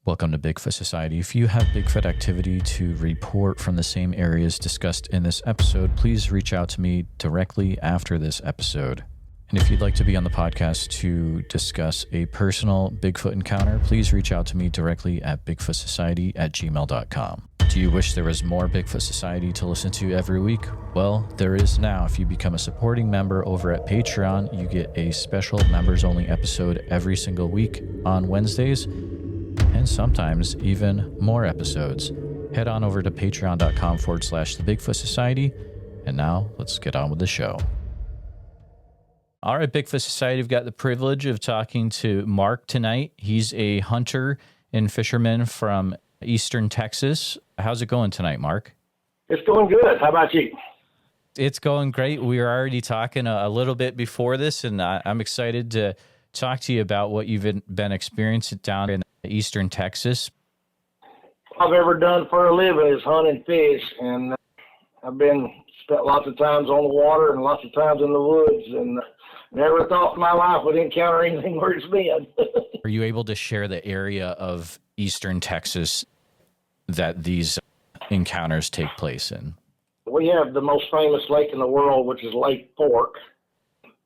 Welcome to Bigfoot Society. If you have Bigfoot activity to report from the same areas discussed in this episode, please reach out to me directly after this episode. And if you'd like to be on the podcast to discuss a personal Bigfoot encounter, please reach out to me directly at bigfootsociety@gmail.com. Do you wish there was more Bigfoot Society to listen to every week? Well, there is now. If you become a supporting member over at Patreon, you get a special members-only episode every single week on Wednesdays, and sometimes even more episodes. Head on over to patreon.com/the Bigfoot Society. And now let's get on with the show. All right, Bigfoot Society, we've got the privilege of talking to Mark tonight. He's a hunter and fisherman from Eastern Texas. How's it going tonight, Mark? It's going good. How about you? It's going great. We were already talking a little bit before this, and I'm excited to talk to you about what you've been experiencing down in Eastern Texas. All I've ever done for a living is hunt and fish, and I've spent lots of times on the water and lots of times in the woods, and never thought in my life would encounter anything where it's been. Are you able to share the area of Eastern Texas that these encounters take place in? We have the most famous lake in the world, which is Lake Fork.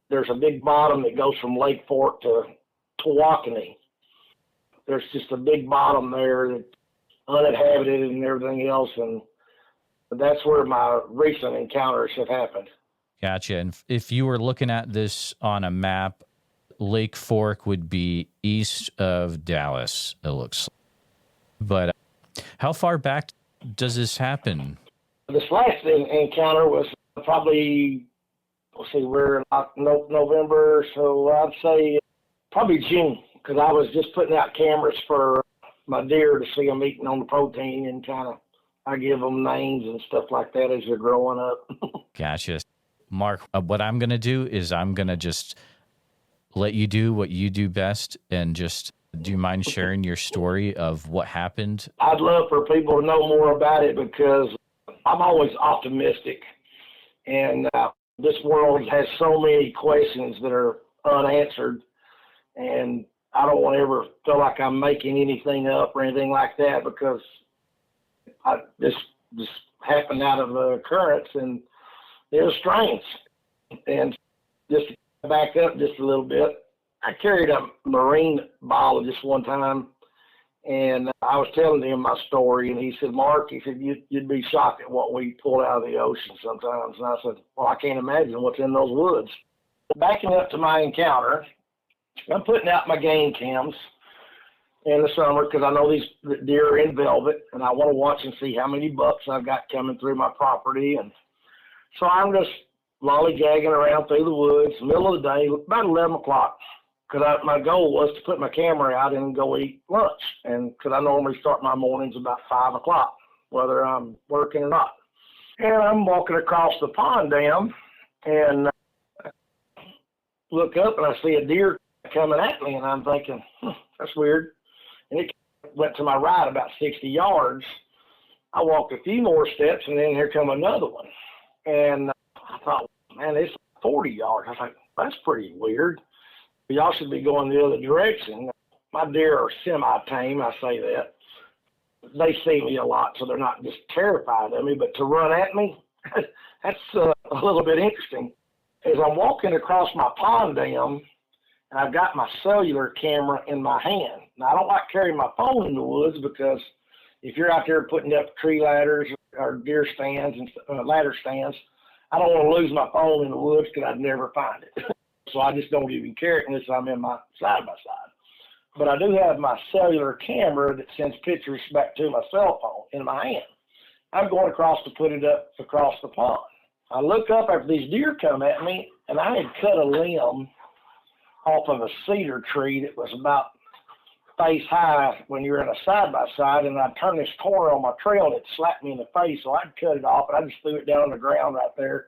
There's a big bottom that goes from Lake Fork to Tawakoni. There's just a big bottom there that's uninhabited and everything else, and that's where my recent encounters have happened. Gotcha. And if you were looking at this on a map, Lake Fork would be east of Dallas, it looks like. But how far back does this happen? This last encounter was probably, we're in November, so I'd say probably June, because I was just putting out cameras for my deer to see them eating on the protein, and I give them names and stuff like that as they're growing up. Gotcha. Mark, what I'm going to do is I'm going to just let you do what you do best, and just, do you mind sharing your story of what happened? I'd love for people to know more about it, because I'm always optimistic, and this world has so many questions that are unanswered, and I don't want to ever feel like I'm making anything up or anything like that, because this happened out of the occurrence, and it was strange. And just to back up just a little bit, I carried a marine biologist one time, and I was telling him my story, and he said, "Mark," he said, you'd be shocked at what we pull out of the ocean sometimes." And I said, "Well, I can't imagine what's in those woods." Backing up to my encounter, I'm putting out my game cams in the summer, because I know these deer are in velvet, and I want to watch and see how many bucks I've got coming through my property. And so I'm just lollygagging around through the woods, middle of the day, about 11 o'clock, because my goal was to put my camera out and go eat lunch, and because I normally start my mornings about 5 o'clock, whether I'm working or not. And I'm walking across the pond dam, and look up, and I see a deer coming at me, and I'm thinking, that's weird. And it went to my right about 60 yards. I walked a few more steps, and then here come another one. And I thought, man, it's 40 yards. I thought, that's pretty weird. Y'all should be going the other direction. My deer are semi-tame, I say that. They see me a lot, so they're not just terrified of me, but to run at me, that's a little bit interesting. As I'm walking across my pond dam, and I've got my cellular camera in my hand. Now, I don't like carrying my phone in the woods, because if you're out there putting up tree ladders or deer stands and ladder stands, I don't want to lose my phone in the woods, because I'd never find it. So I just don't even carry it unless I'm in my side-by-side. But I do have my cellular camera that sends pictures back to my cell phone in my hand. I'm going across to put it up across the pond. I look up after these deer come at me, and I had cut a limb off of a cedar tree that was about face high when you're in a side-by-side, and I turned this corner on my trail, and it slapped me in the face, so I'd cut it off, and I just threw it down on the ground right there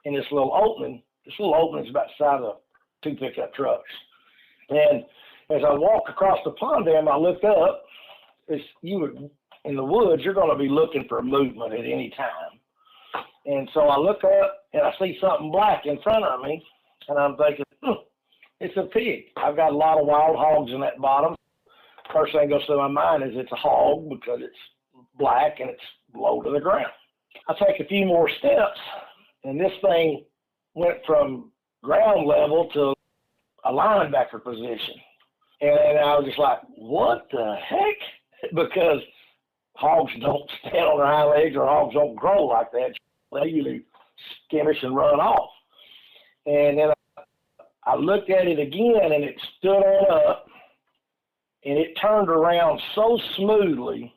in this little opening. This little opening is about the size of 2 pickup trucks. And as I walk across the pond dam, I look up. In the woods, you're going to be looking for movement at any time. And so I look up, and I see something black in front of me, and I'm thinking, it's a pig. I've got a lot of wild hogs in that bottom. First thing goes through my mind is it's a hog because it's black and it's low to the ground. I take a few more steps, and this thing went from ground level to a linebacker position. And I was just like, what the heck? Because hogs don't stand on their hind legs, or hogs don't grow like that. They usually skimmish and run off. And then I looked at it again, and it stood on up, and it turned around so smoothly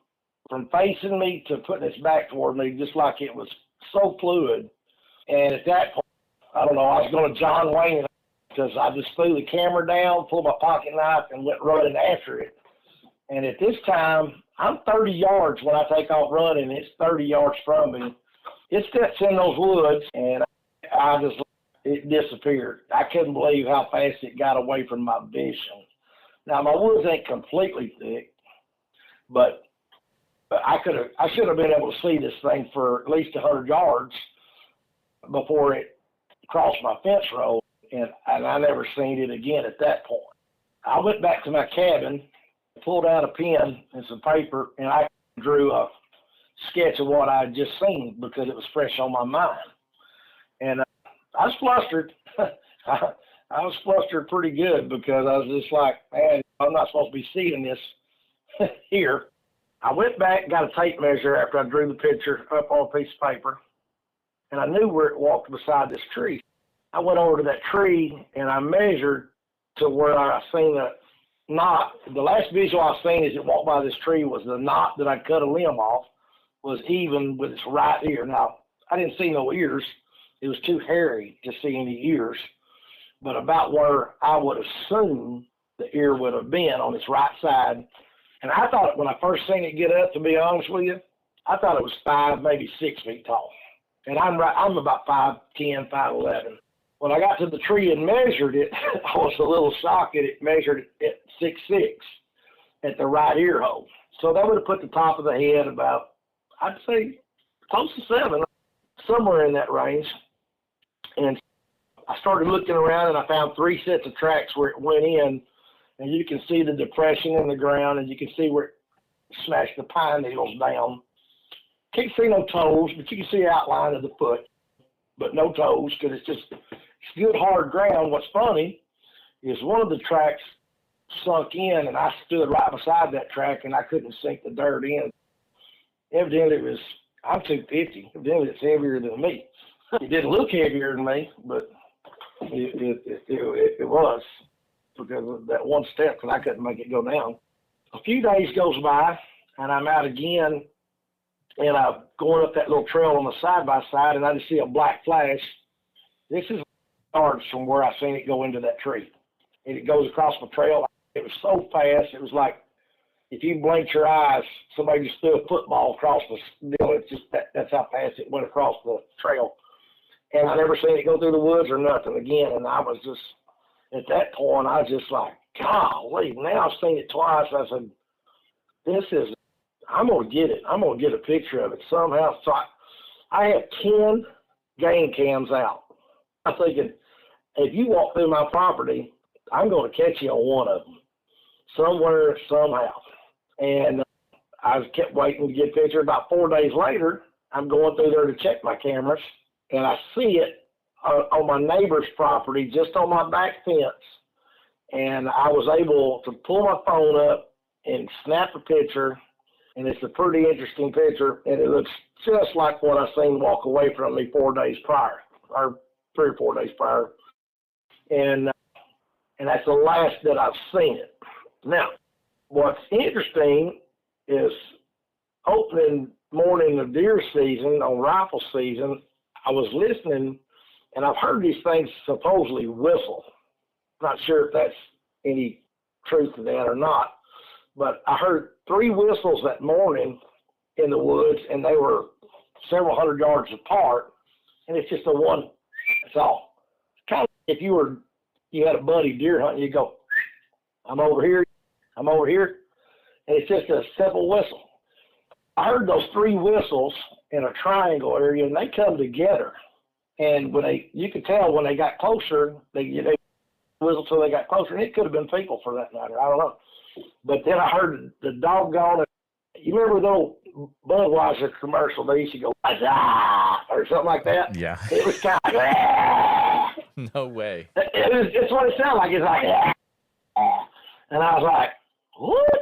from facing me to putting its back toward me, just like it was so fluid. And at that point, I don't know, I was going to John Wayne it, because I just threw the camera down, pulled my pocket knife, and went running after it. And at this time, I'm 30 yards when I take off running. It's 30 yards from me. It steps in those woods, and it disappeared. I couldn't believe how fast it got away from my vision. Now, my woods ain't completely thick, but I should have been able to see this thing for at least 100 yards before it crossed my fence row, and I never seen it again at that point. I went back to my cabin, pulled out a pen and some paper, and I drew a sketch of what I had just seen because it was fresh on my mind. And I was flustered. I was flustered pretty good because I was just like, man, I'm not supposed to be seeing this here. I went back and got a tape measure after I drew the picture up on a piece of paper, and I knew where it walked beside this tree. I went over to that tree, and I measured to where I seen a knot. The last visual I seen as it walked by this tree was the knot that I cut a limb off was even with its right ear. Now, I didn't see no ears. It was too hairy to see any ears, but about where I would assume the ear would have been on its right side. And I thought when I first seen it get up, to be honest with you, I thought it was 5, maybe 6 feet tall. And I'm about 5'10", 5'11". When I got to the tree and measured it, I was a little shocked that it measured at 6'6" at the right ear hole. So that would have put the top of the head about, I'd say, close to 7, somewhere in that range. And I started looking around, and I found 3 sets of tracks where it went in, and you can see the depression in the ground, and you can see where it smashed the pine needles down. Can't see no toes, but you can see the outline of the foot, but no toes, because it's good hard ground. What's funny is one of the tracks sunk in, and I stood right beside that track, and I couldn't sink the dirt in. Evidently, I'm 250. Evidently, it's heavier than me. It didn't look heavier than me, but it was, because of that one step, because I couldn't make it go down. A few days goes by, and I'm out again, and I'm going up that little trail on the side-by-side, and I just see a black flash. This is yards from where I seen it go into that tree. And it goes across my trail. It was so fast, it was like if you blinked your eyes, somebody just threw a football across the deal. It's just that's how fast it went across the trail. And I never seen it go through the woods or nothing again. And I was just, at that point, I was just like, golly, now I've seen it twice. I said, I'm going to get it. I'm going to get a picture of it somehow. So I have 10 game cams out. I'm thinking, if you walk through my property, I'm going to catch you on one of them, somewhere, somehow. And I kept waiting to get a picture. About 4 days later, I'm going through there to check my cameras, and I see it on my neighbor's property, just on my back fence. And I was able to pull my phone up and snap a picture, and it's a pretty interesting picture, and it looks just like what I seen walk away from me 4 days prior, or 3 or 4 days prior. And that's the last that I've seen it. Now, what's interesting is opening morning of deer season, on rifle season, I was listening, and I've heard these things supposedly whistle. Not sure if that's any truth to that or not, but I heard 3 whistles that morning in the woods, and they were several hundred yards apart, and it's just a one, that's all. Kind of if you had a buddy deer hunting, you go, I'm over here, and it's just a simple whistle. I heard those 3 whistles in a triangle area, and they come together. And you could tell when they got closer, they whistle till they got closer, and it could have been people for that matter. I don't know. But then I heard the doggone. You remember the old Budweiser commercial? They used to go ah, or something like that. Yeah. It was kind of ah. No way. It's what it sounded like. It's like ah. And I was like, what?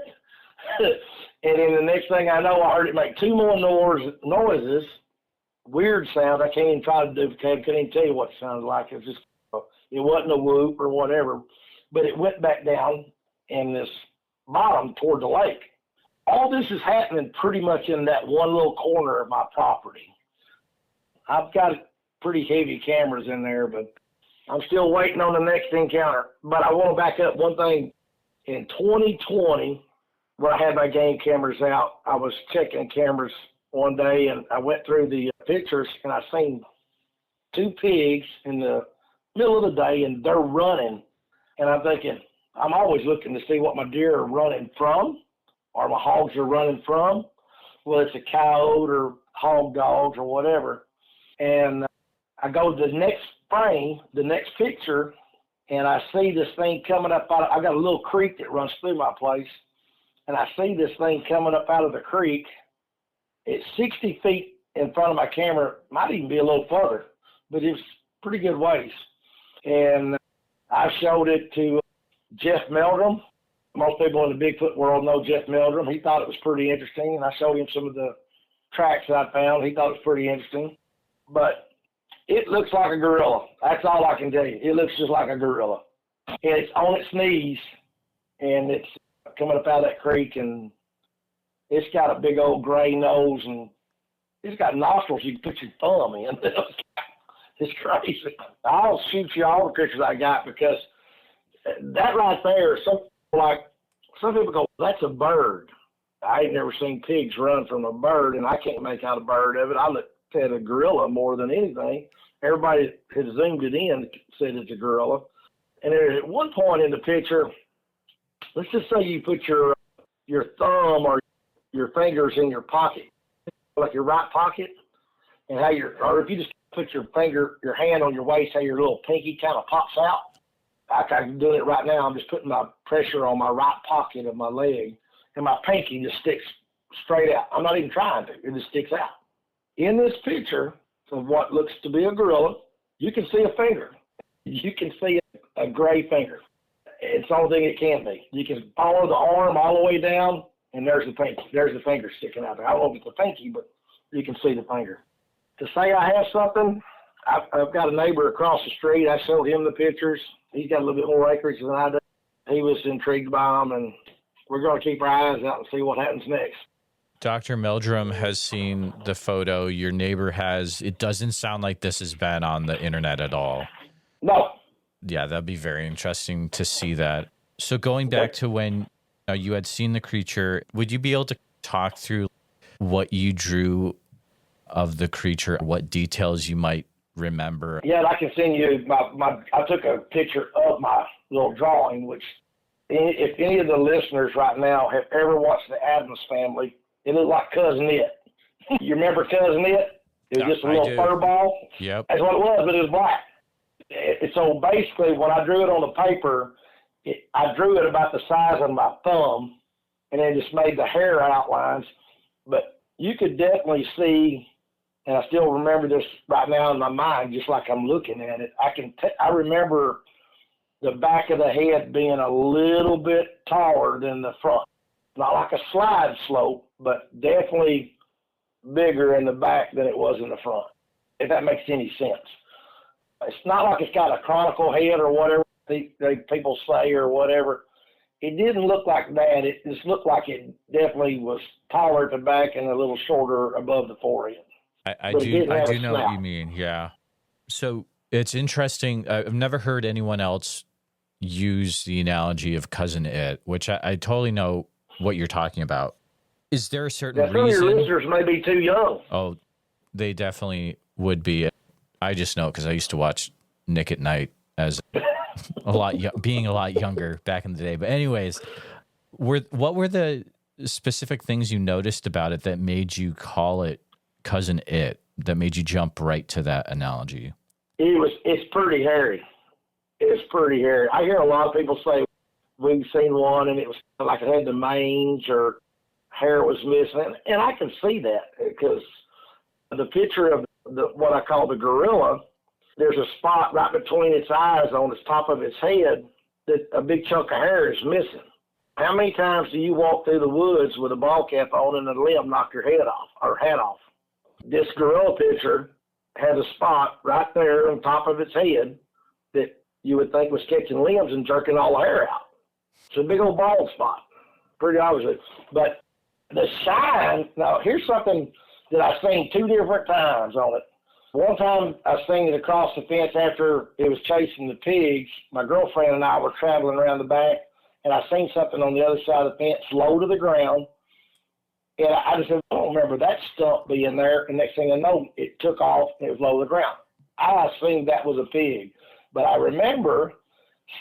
And then the next thing I know, I heard it make two more noises, weird sounds. I can't even try to duplicate. Couldn't even tell you what it sounded like. It was just, it wasn't a whoop or whatever, but it went back down in this bottom toward the lake. All this is happening pretty much in that one little corner of my property. I've got pretty heavy cameras in there, but I'm still waiting on the next encounter. But I want to back up one thing. In 2020, where I had my game cameras out, I was checking cameras one day, and I went through the pictures, and I seen two pigs in the middle of the day, and they're running. And I'm thinking, I'm always looking to see what my deer are running from, or my hogs are running from, whether it's a coyote or hog dogs or whatever. And I go to the next frame, the next picture, and I see this thing coming up out of, I got a little creek that runs through my place, and I see this thing coming up out of the creek. It's 60 feet in front of my camera, might even be a little further, but it's pretty good ways. And I showed it to Jeff Meldrum. Most people in the Bigfoot world know Jeff Meldrum. He thought it was pretty interesting, and I showed him some of the tracks I found. He thought it was pretty interesting. But it looks like a gorilla. That's all I can tell you. It looks just like a gorilla. And it's on its knees, and it's coming up out of that creek, and it's got a big old gray nose, and it's got nostrils you can put your thumb in. It's crazy. I'll shoot you all the pictures I got, because that right there, some people go, that's a bird. I ain't never seen pigs run from a bird, and I can't make out a bird of it. I looked at a gorilla more than anything. Everybody has zoomed it in, said it's a gorilla. And there's at one point in the picture, let's just say you put your thumb or your fingers in your pocket, like your right pocket, and or if you just put your hand on your waist, how your little pinky kind of pops out. I'm doing it right now. I'm just putting my pressure on my right pocket of my leg, and my pinky just sticks straight out. I'm not even trying to. It just sticks out. In this picture of what looks to be a gorilla, you can see a finger. You can see a gray finger. It's the only thing it can be. You can follow the arm all the way down, and there's the pinky. There's the finger sticking out there. I don't know if it's a pinky, but you can see the finger. To say I have something, I've got a neighbor across the street. I showed him the pictures. He's got a little bit more acreage than I do. He was intrigued by them, and we're going to keep our eyes out and see what happens next. Dr. Meldrum has seen the photo. Your neighbor has. It doesn't sound like this has been on the internet at all. No. Yeah, that'd be very interesting to see that. So going back to when you had seen the creature, would you be able to talk through what you drew of the creature, what details you might remember? Yeah, I can send you I took a picture of my little drawing, which if any of the listeners right now have ever watched the Addams Family, it looked like Cousin It. You remember Cousin It? It was just a little fur ball. Yep. That's what it was, but it was black. So basically, when I drew it on the paper, I drew it about the size of my thumb, and then just made the hair outlines. But you could definitely see, and I still remember this right now in my mind, just like I'm looking at it. I remember the back of the head being a little bit taller than the front. Not like a slide slope, but definitely bigger in the back than it was in the front, if that makes any sense. It's not like it's got a chronicle head or whatever people say or whatever. It didn't look like that. It just looked like it definitely was taller at the back and a little shorter above the forehead. I do know what you mean, yeah. So it's interesting. I've never heard anyone else use the analogy of Cousin It, which I totally know what you're talking about. Is there a certain reason? Some of your listeners may be too young. Oh, they definitely would be. I just know because I used to watch Nick at Night as being a lot younger back in the day. But anyways, what were the specific things you noticed about it that made you call it Cousin It, that made you jump right to that analogy? It's pretty hairy. It's pretty hairy. I hear a lot of people say we've seen one and it was like it had the mange or hair was missing. And I can see that because the picture of what I call the gorilla, there's a spot right between its eyes on the top of its head that a big chunk of hair is missing. How many times do you walk through the woods with a ball cap on and a limb knock your head off or hat off? This gorilla picture has a spot right there on top of its head that you would think was catching limbs and jerking all the hair out. It's a big old bald spot, pretty obviously. But the shine, now here's something that I've seen 2 different times on it. One time I seen it across the fence after it was chasing the pigs. My girlfriend and I were traveling around the back, and I seen something on the other side of the fence low to the ground. And I just said, I don't remember that stump being there. And next thing I know, it took off and it was low to the ground. I assumed that was a pig. But I remember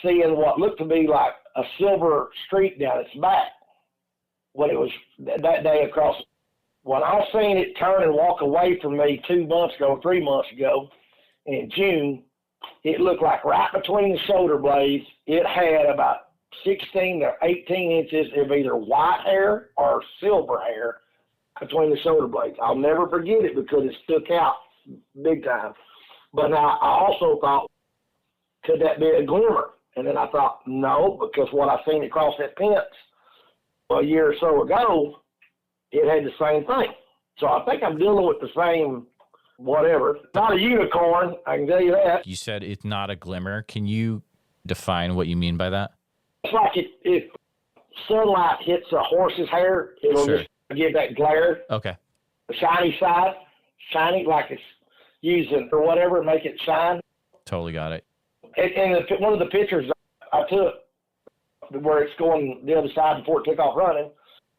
seeing what looked to be like a silver streak down its back when it was that day across. When I seen it turn and walk away from me 2 months ago, 3 months ago, in June, it looked like right between the shoulder blades, it had about 16 to 18 inches of either white hair or silver hair between the shoulder blades. I'll never forget it because it stuck out big time. But now I also thought, could that be a glimmer? And then I thought, no, because what I seen across that fence a year or so ago, it had the same thing. So I think I'm dealing with the same whatever. Not a unicorn, I can tell you that. You said it's not a glimmer. Can you define what you mean by that? It's like if sunlight hits a horse's hair, it'll Sure. just give that glare. Okay. The shiny side, shiny like it's using or whatever, make it shine. Totally got it. And one of the pictures I took where it's going the other side before it took off running,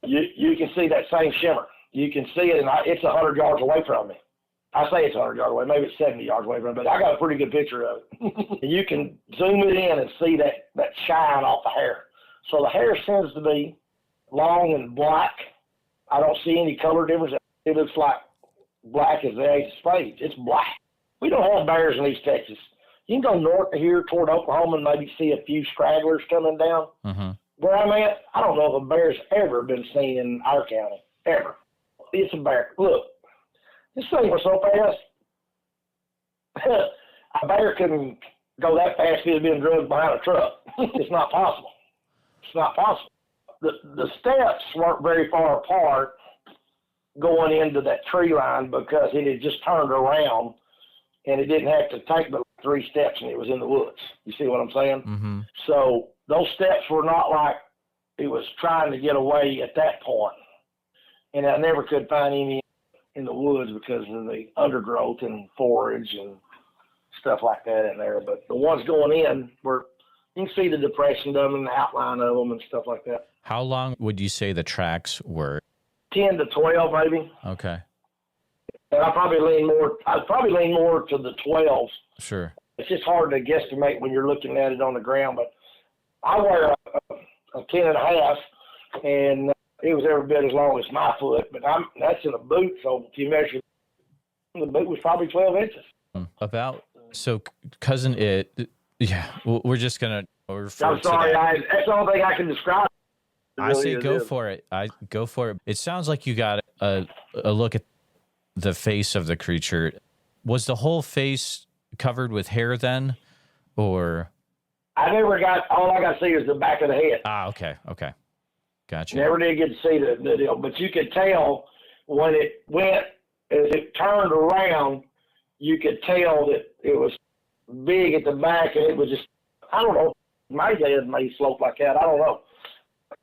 you can see that same shimmer. You can see it, and it's 100 yards away from me. I say it's 100 yards away, maybe it's 70 yards away from me, but I got a pretty good picture of it. And you can zoom it in and see that shine off the hair. So the hair seems to be long and black. I don't see any color difference. It looks like black as the ace of spades. It's black. We don't have bears in East Texas. You can go north of here toward Oklahoma and maybe see a few stragglers coming down. Mm-hmm. Where I'm at, I don't know if a bear's ever been seen in our county, ever. It's a bear. Look, this thing was so fast, a bear couldn't go that fast if he had been drugged behind a truck. It's not possible. It's not possible. The steps weren't very far apart going into that tree line because it had just turned around and it didn't have to take but 3 steps and it was in the woods. You see what I'm saying? Mm-hmm. So those steps were not like it was trying to get away at that point. And I never could find any in the woods because of the undergrowth and forage and stuff like that in there. But the ones going in were, you can see the depression of them and the outline of them and stuff like that. How long would you say the tracks were? 10 to 12 maybe. Okay. And I'd probably lean more to the 12s. Sure. It's just hard to guesstimate when you're looking at it on the ground, but I wear a 10 and a half, and it was every bit as long as my foot, but that's in a boot, so if you measure, the boot was probably 12 inches. So cousin yeah, we're just going to refer I'm sorry, to that. that's the only thing I can describe. I say go for it. Go for it. It sounds like you got a look at the face of the creature. Was the whole face covered with hair then, or? I never got, all I got to see is the back of the head. Okay. Gotcha. Never did get to see the deal, but you could tell when it went, as it turned around, you could tell that it was big at the back, and it was just, I don't know, my head may slope like that, I don't know.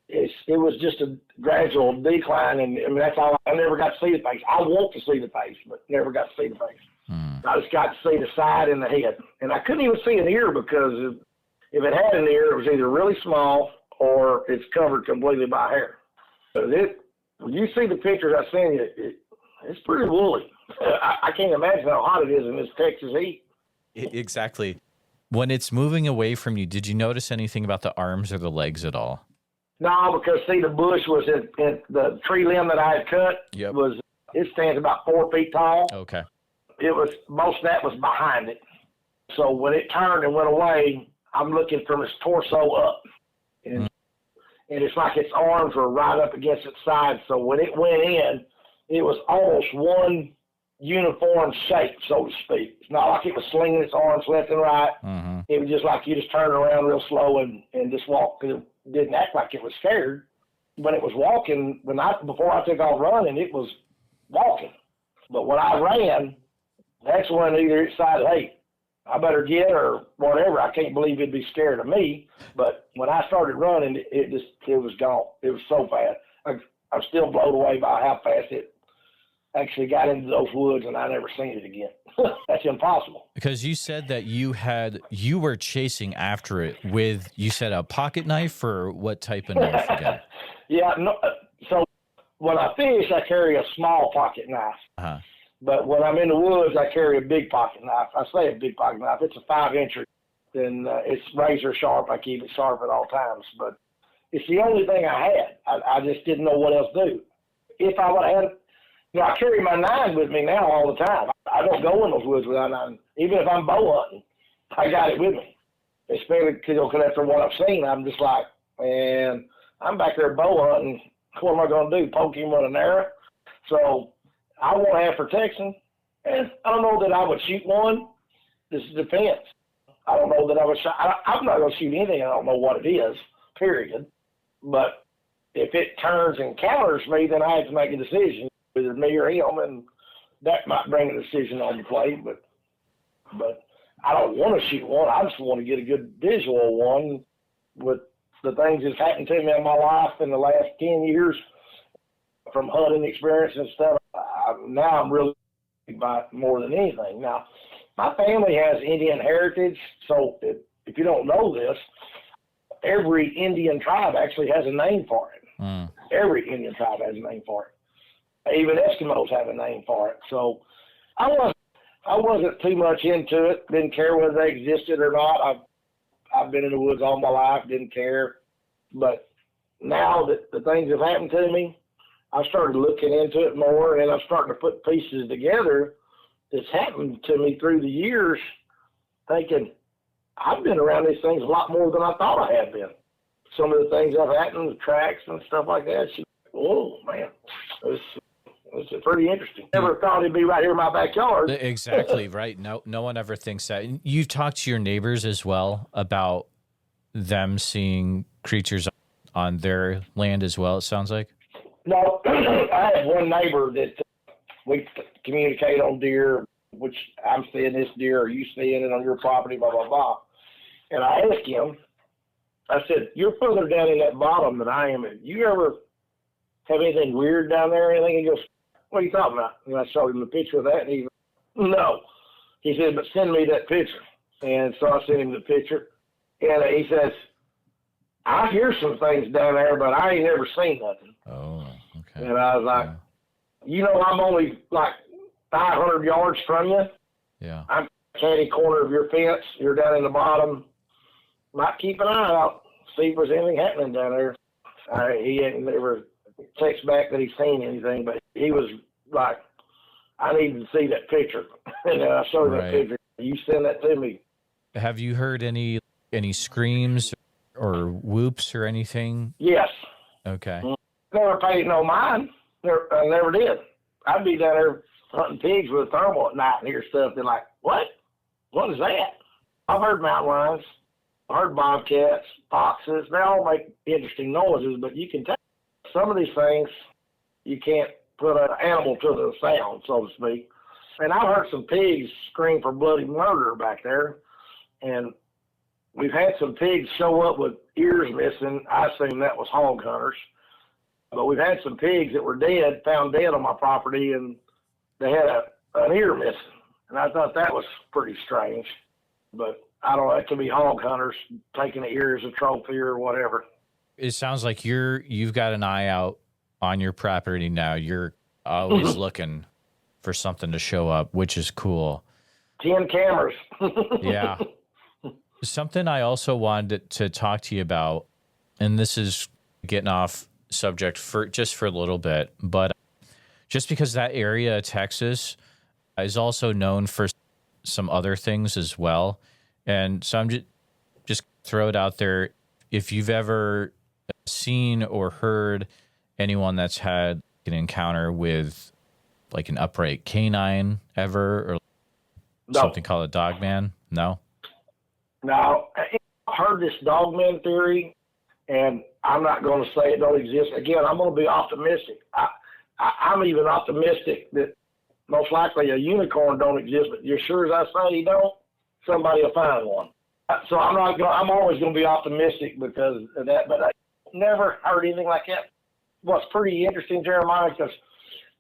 It was just a gradual decline, and I mean, that's all. I never got to see the face. I want to see the face, but never got to see the face. I just got to see the side and the head, and I couldn't even see an ear because if it had an ear, it was either really small or it's covered completely by hair. But when you see the pictures I sent you, it's pretty woolly. I can't imagine how hot it is in this Texas heat. Exactly. When it's moving away from you, did you notice anything about the arms or the legs at all? No, because see, the bush was in the tree limb that I had cut. Yep. It stands about 4 feet tall. Okay. Most of that was behind it. So when it turned and went away, I'm looking from his torso up. And it's like its arms were right up against its side. So when it went in, it was almost one uniform shape, so to speak. It's not like it was slinging its arms left and right. Mm-hmm. It was just like you just turned around real slow and just walked. It didn't act like it was scared. When it was walking, before I took off running, it was walking. But when I ran, that's when either it decided, hey, I better get or whatever. I can't believe it'd be scared of me. But when I started running, it was gone. It was so fast. I'm still blown away by how fast it actually got into those woods, and I never seen it again. That's impossible. Because you said that you were chasing after it with, you said, a pocket knife, or what type of knife again? Yeah, no, so when I fish, I carry a small pocket knife. Uh-huh. But when I'm in the woods, I carry a big pocket knife. I say a big pocket knife. It's a 5-incher, and it's razor sharp. I keep it sharp at all times. But it's the only thing I had. I just didn't know what else to do. If I would have had, I carry my 9 with me now all the time. I don't go in those woods without 9. Even if I'm bow hunting, I got it with me. Especially because after what I've seen, I'm just like, man, I'm back there bow hunting. What am I going to do? Poke him with an arrow? So I want to have protection. And I don't know that I would shoot one. This depends. I don't know that I would shoot. I'm not going to shoot anything. I don't know what it is, period. But if it turns and counters me, then I have to make a decision, either me or him, and that might bring a decision on the plate. But I don't want to shoot one. I just want to get a good visual one with the things that's happened to me in my life in the last 10 years from hunting experience and stuff. Now I'm really by more than anything. Now, my family has Indian heritage, so if you don't know this, every Indian tribe actually has a name for it. Mm. Every Indian tribe has a name for it. Even Eskimos have a name for it. So I wasn't too much into it. Didn't care whether they existed or not. I've been in the woods all my life. Didn't care. But now that the things have happened to me, I started looking into it more, and I'm starting to put pieces together that's happened to me through the years, thinking I've been around these things a lot more than I thought I had been. Some of the things I've happened, the tracks and stuff like that, oh, man, it's pretty interesting. Never thought it'd be right here in my backyard. Exactly, right. No one ever thinks that. You've talked to your neighbors as well about them seeing creatures on their land as well, it sounds like? No, I have one neighbor that we communicate on deer, which I'm seeing this deer, are you seeing it on your property, blah, blah, blah. And I asked him, I said, you're further down in that bottom than I am. You ever have anything weird down there or anything? He goes, what are you talking about? And I showed him the picture of that, and he goes, no. He said, but send me that picture. And so I sent him the picture. And he says, I hear some things down there, but I ain't never seen nothing. Oh, okay. And I was like, I'm only like 500 yards from you. Yeah. I'm candy corner of your fence. You're down in the bottom. Might keep an eye out, see if there's anything happening down there. He ain't never text back that he's seen anything, but he was like, I need to see that picture. And I showed him that picture. You send that to me. Have you heard any screams or whoops or anything? Yes. Okay. Never paid no mind. I never did. I'd be down there hunting pigs with a thermal at night and hear stuff. They're like, what? What is that? I've heard mountain lions. I've heard bobcats, foxes. They all make interesting noises, but you can tell some of these things, you can't put an animal to the sound, so to speak. And I've heard some pigs scream for bloody murder back there. And we've had some pigs show up with ears missing. I assume that was hog hunters. But we've had some pigs that were dead, found dead on my property, and they had an ear missing. And I thought that was pretty strange. But I don't know, it could be hog hunters taking the ear as a trophy or whatever. It sounds like you've got an eye out on your property now. You're always looking for something to show up, which is cool. 10 cameras. Yeah. Something I also wanted to talk to you about, and this is getting off subject for a little bit, but just because that area of Texas is also known for some other things as well. And so I'm just throw it out there. If you've ever seen or heard anyone that's had an encounter with like an upright canine ever, or No. something called a dog man? No? Now, I heard this dogman theory, and I'm not going to say it don't exist. Again, I'm going to be optimistic. I'm even optimistic that most likely a unicorn don't exist, but as sure as I say he don't, somebody will find one. So I'm always going to be optimistic because of that, but I never heard anything like that. What's pretty interesting, Jeremiah, because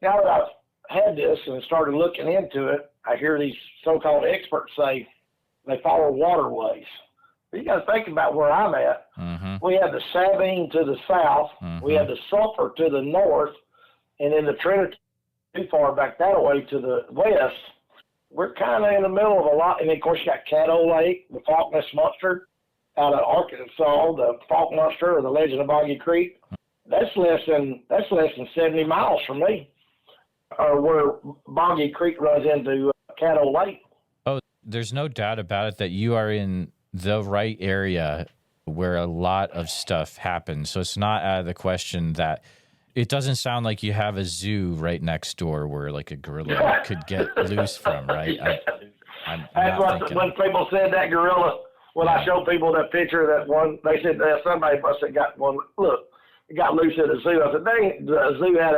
now that I've had this and started looking into it, I hear these so-called experts say they follow waterways. You got to think about where I'm at. Mm-hmm. We have the Sabine to the south. Mm-hmm. We have the Sulphur to the north. And then the Trinity too far back that way to the west. We're kind of in the middle of a lot. And then, of course, you got Caddo Lake, the Falk Nest Monster out of Arkansas, the Falk Monster or the Legend of Boggy Creek. That's less than 70 miles from me, or where Boggy Creek runs into Caddo Lake. Oh, there's no doubt about it that you are in the right area where a lot of stuff happens. So it's not out of the question that it doesn't sound like you have a zoo right next door where like a gorilla could get loose from, right? That's what when people said that gorilla, when I showed people that picture of that one, they said that somebody must have got one. Look, it got loose at the zoo. I said, dang, the zoo had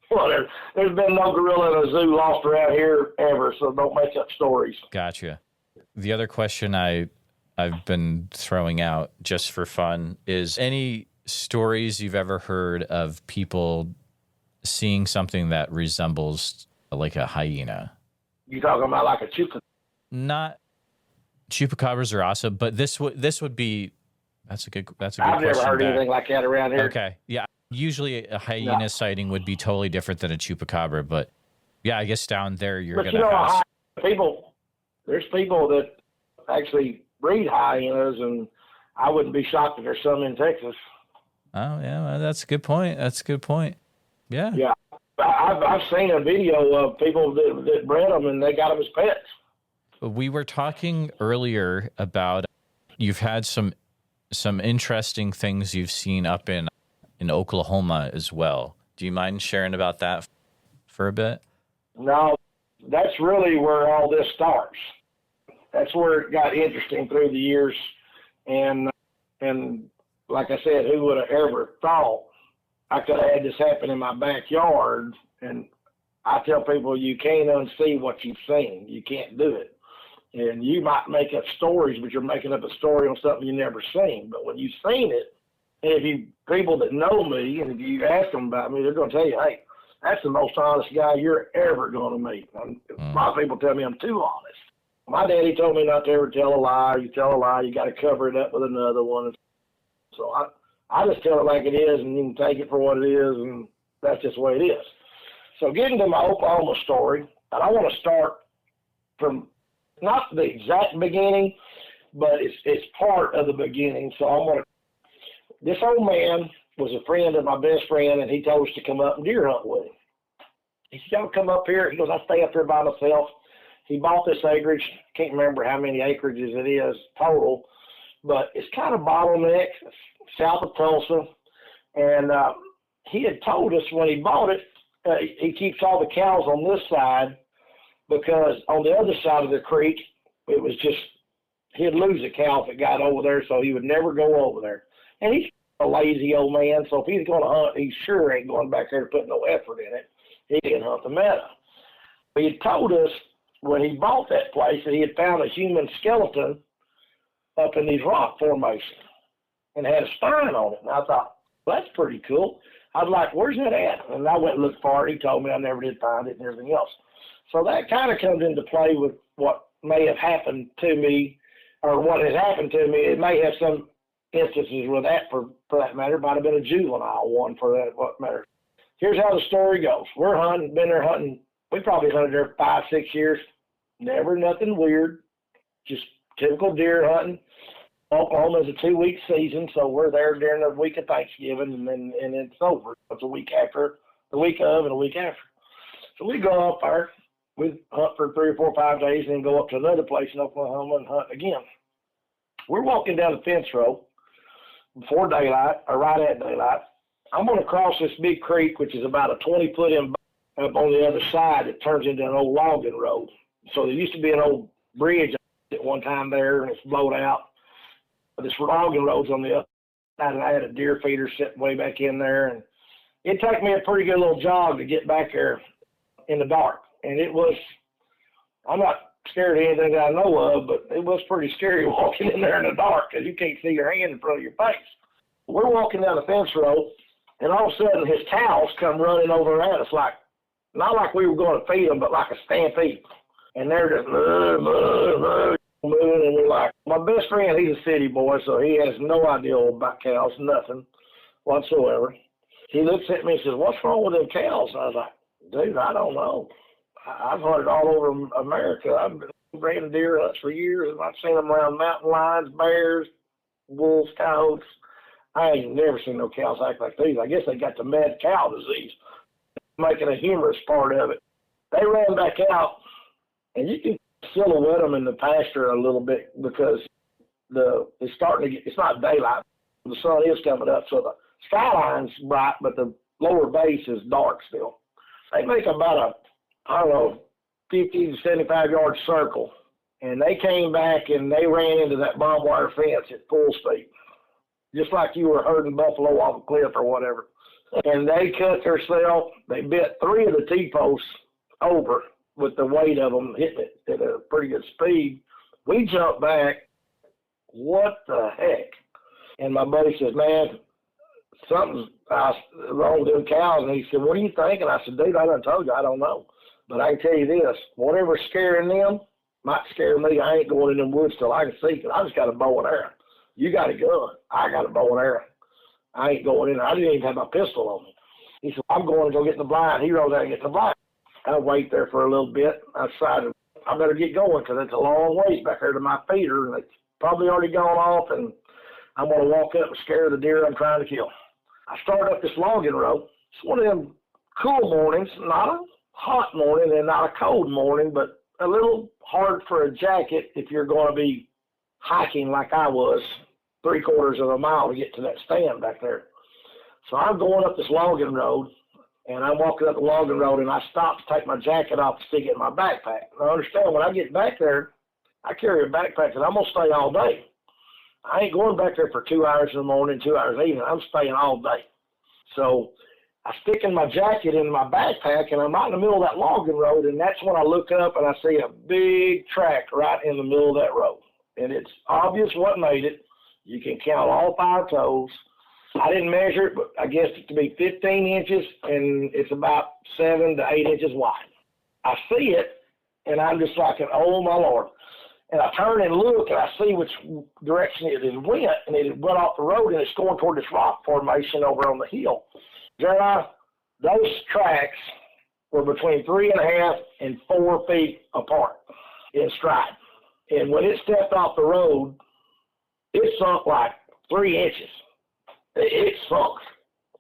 whatever. There's been no gorilla in a zoo lost around here ever, so don't make up stories. Gotcha. The other question I've been throwing out just for fun is any stories you've ever heard of people seeing something that resembles like a hyena? You talking about like a chupacabra? Not chupacabras are awesome, but this would be that's a good question. I've never heard anything like that around here. Okay, yeah. Usually a hyena sighting would be totally different than a chupacabra, but yeah, I guess down there you're going to have there's people that actually breed hyenas, and I wouldn't be shocked if there's some in Texas. Oh yeah, well, that's a good point. Yeah. Yeah, I've seen a video of people that bred them and they got them as pets. We were talking earlier about you've had some interesting things you've seen up in Oklahoma as well. Do you mind sharing about that for a bit? No, that's really where all this starts. That's where it got interesting through the years, and like I said, who would have ever thought I could have had this happen in my backyard? And I tell people, you can't unsee what you've seen. You can't do it. And you might make up stories, but you're making up a story on something you've never seen. But when you've seen it, and if you people that know me, and if you ask them about me, they're going to tell you, hey, that's the most honest guy you're ever going to meet. A lot of people tell me I'm too honest. My daddy told me not to ever tell a lie. You tell a lie, you got to cover it up with another one. So I just tell it like it is, and you can take it for what it is, and that's just the way it is. So getting to my Oklahoma story, and I want to start from not the exact beginning, but it's part of the beginning. So I'm going to. This old man was a friend of my best friend, and he told us to come up and deer hunt with him. He said, y'all come up here. He goes, I stay up here by myself. He bought this acreage. Can't remember how many acreages it is total, but it's kind of bottleneck, south of Tulsa. And he had told us when he bought it, he keeps all the cows on this side because on the other side of the creek, it was just, he'd lose a cow if it got over there, so he would never go over there. And he's a lazy old man, so if he's going to hunt, he sure ain't going back there to put no effort in it. He didn't hunt the meadow. He had told us when he bought that place that he had found a human skeleton up in these rock formations and had a spine on it. And I thought, well, that's pretty cool. I was like, where's that at? And I went and looked for it. He told me I never did find it and everything else. So that kind of comes into play with what may have happened to me or what has happened to me. It may have some instances with that for that matter. It might have been a juvenile one for that what matter. Here's how the story goes. We're hunting, been there hunting. We probably hunted there 5-6 years. Never nothing weird. Just typical deer hunting. Oklahoma is a 2-week season, so we're there during the week of Thanksgiving, and it's over. It's a week after, the week of, and a week after. So we go up there. We hunt for 3 or 4 or 5 days, and then go up to another place in Oklahoma and hunt again. We're walking down the fence row before daylight, or right at daylight. I'm going to cross this big creek, which is about a 20-foot in up on the other side. It turns into an old logging road. So there used to be an old bridge at one time there, and it's blowed out. This logging road's on the other side, and I had a deer feeder sitting way back in there, and it took me a pretty good little jog to get back there in the dark. And it was, I'm not scared of anything that I know of, but it was pretty scary walking in there in the dark because you can't see your hand in front of your face. We're walking down the fence road, and all of a sudden his cows come running over at us, like, not like we were going to feed them, but like a stampede. And they're just moving, and we're like, my best friend, he's a city boy, so he has no idea about cows, nothing whatsoever. He looks at me and says, what's wrong with them cows? And I was like, dude, I don't know. I've hunted all over America. I've been ran deer hunts for years, and I've seen them around mountain lions, bears, wolves, coyotes. I ain't never seen no cows act like these. I guess they got the mad cow disease, making a humorous part of it. They ran back out, and you can silhouette them in the pasture a little bit because it's starting to get, it's not daylight. The sun is coming up, so the skyline's bright, but the lower base is dark still. They make about a, I don't know, 50 to 75-yard circle, and they came back and they ran into that barbed wire fence at full speed, just like you were herding buffalo off a cliff or whatever. And they cut themselves. They bit 3 of the T-posts over with the weight of them hitting it at a pretty good speed. We jumped back. What the heck? And my buddy says, man, something's wrong with them cows. And he said, what do you think? And I said, dude, I done told you, I don't know. But I can tell you this, whatever's scaring them might scare me. I ain't going in them woods till I can see, because I just got a bow and arrow. You got a gun. I got a bow and arrow. I ain't going in there. I didn't even have my pistol on me. He said, I'm going to go get in the blind. He rode out and get in the blind. I wait there for a little bit. I decided I better get going because it's a long ways back there to my feeder, and it's probably already gone off, and I'm going to walk up and scare the deer I'm trying to kill. I started up this logging road. It's one of them cool mornings, not a hot morning and not a cold morning, but a little hard for a jacket if you're going to be hiking like I was 3/4 of a mile to get to that stand back there. So I'm going up this logging road, and I'm walking up the logging road, and I stop to take my jacket off to stick it in my backpack. And I understand when I get back there, I carry a backpack, and I'm going to stay all day. I ain't going back there for 2 hours in the morning, 2 hours in the evening. I'm staying all day. So I stick in my jacket in my backpack, and I'm out in the middle of that logging road, and that's when I look up and I see a big track right in the middle of that road. And it's obvious what made it. You can count all 5 toes. I didn't measure it, but I guessed it to be 15 inches, and it's about 7 to 8 inches wide. I see it, and I'm just like, oh, my Lord. And I turn and look, and I see which direction it went, and it went off the road, and it's going toward this rock formation over on the hill. Jeremiah, those tracks were between 3.5 and 4 feet apart in stride. And when it stepped off the road, it sunk like 3 inches. It sunk.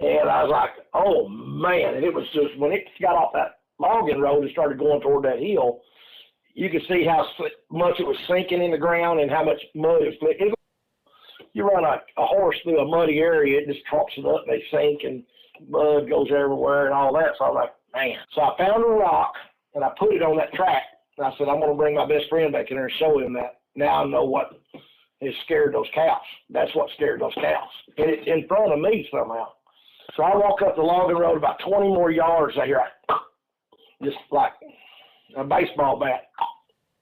And I was like, oh, man. And it was just, when it got off that logging road and started going toward that hill, you could see how much it was sinking in the ground and how much mud it was. You run a horse through a muddy area, it just trumps it up, and they sink, and mud goes everywhere and all that. So I was like, man. So I found a rock, and I put it on that track. And I said, I'm going to bring my best friend back in there and show him that. Now I know what has scared those cows. That's what scared those cows. And it's in front of me somehow. So I walk up the logging road about 20 more yards. I hear just like a baseball bat.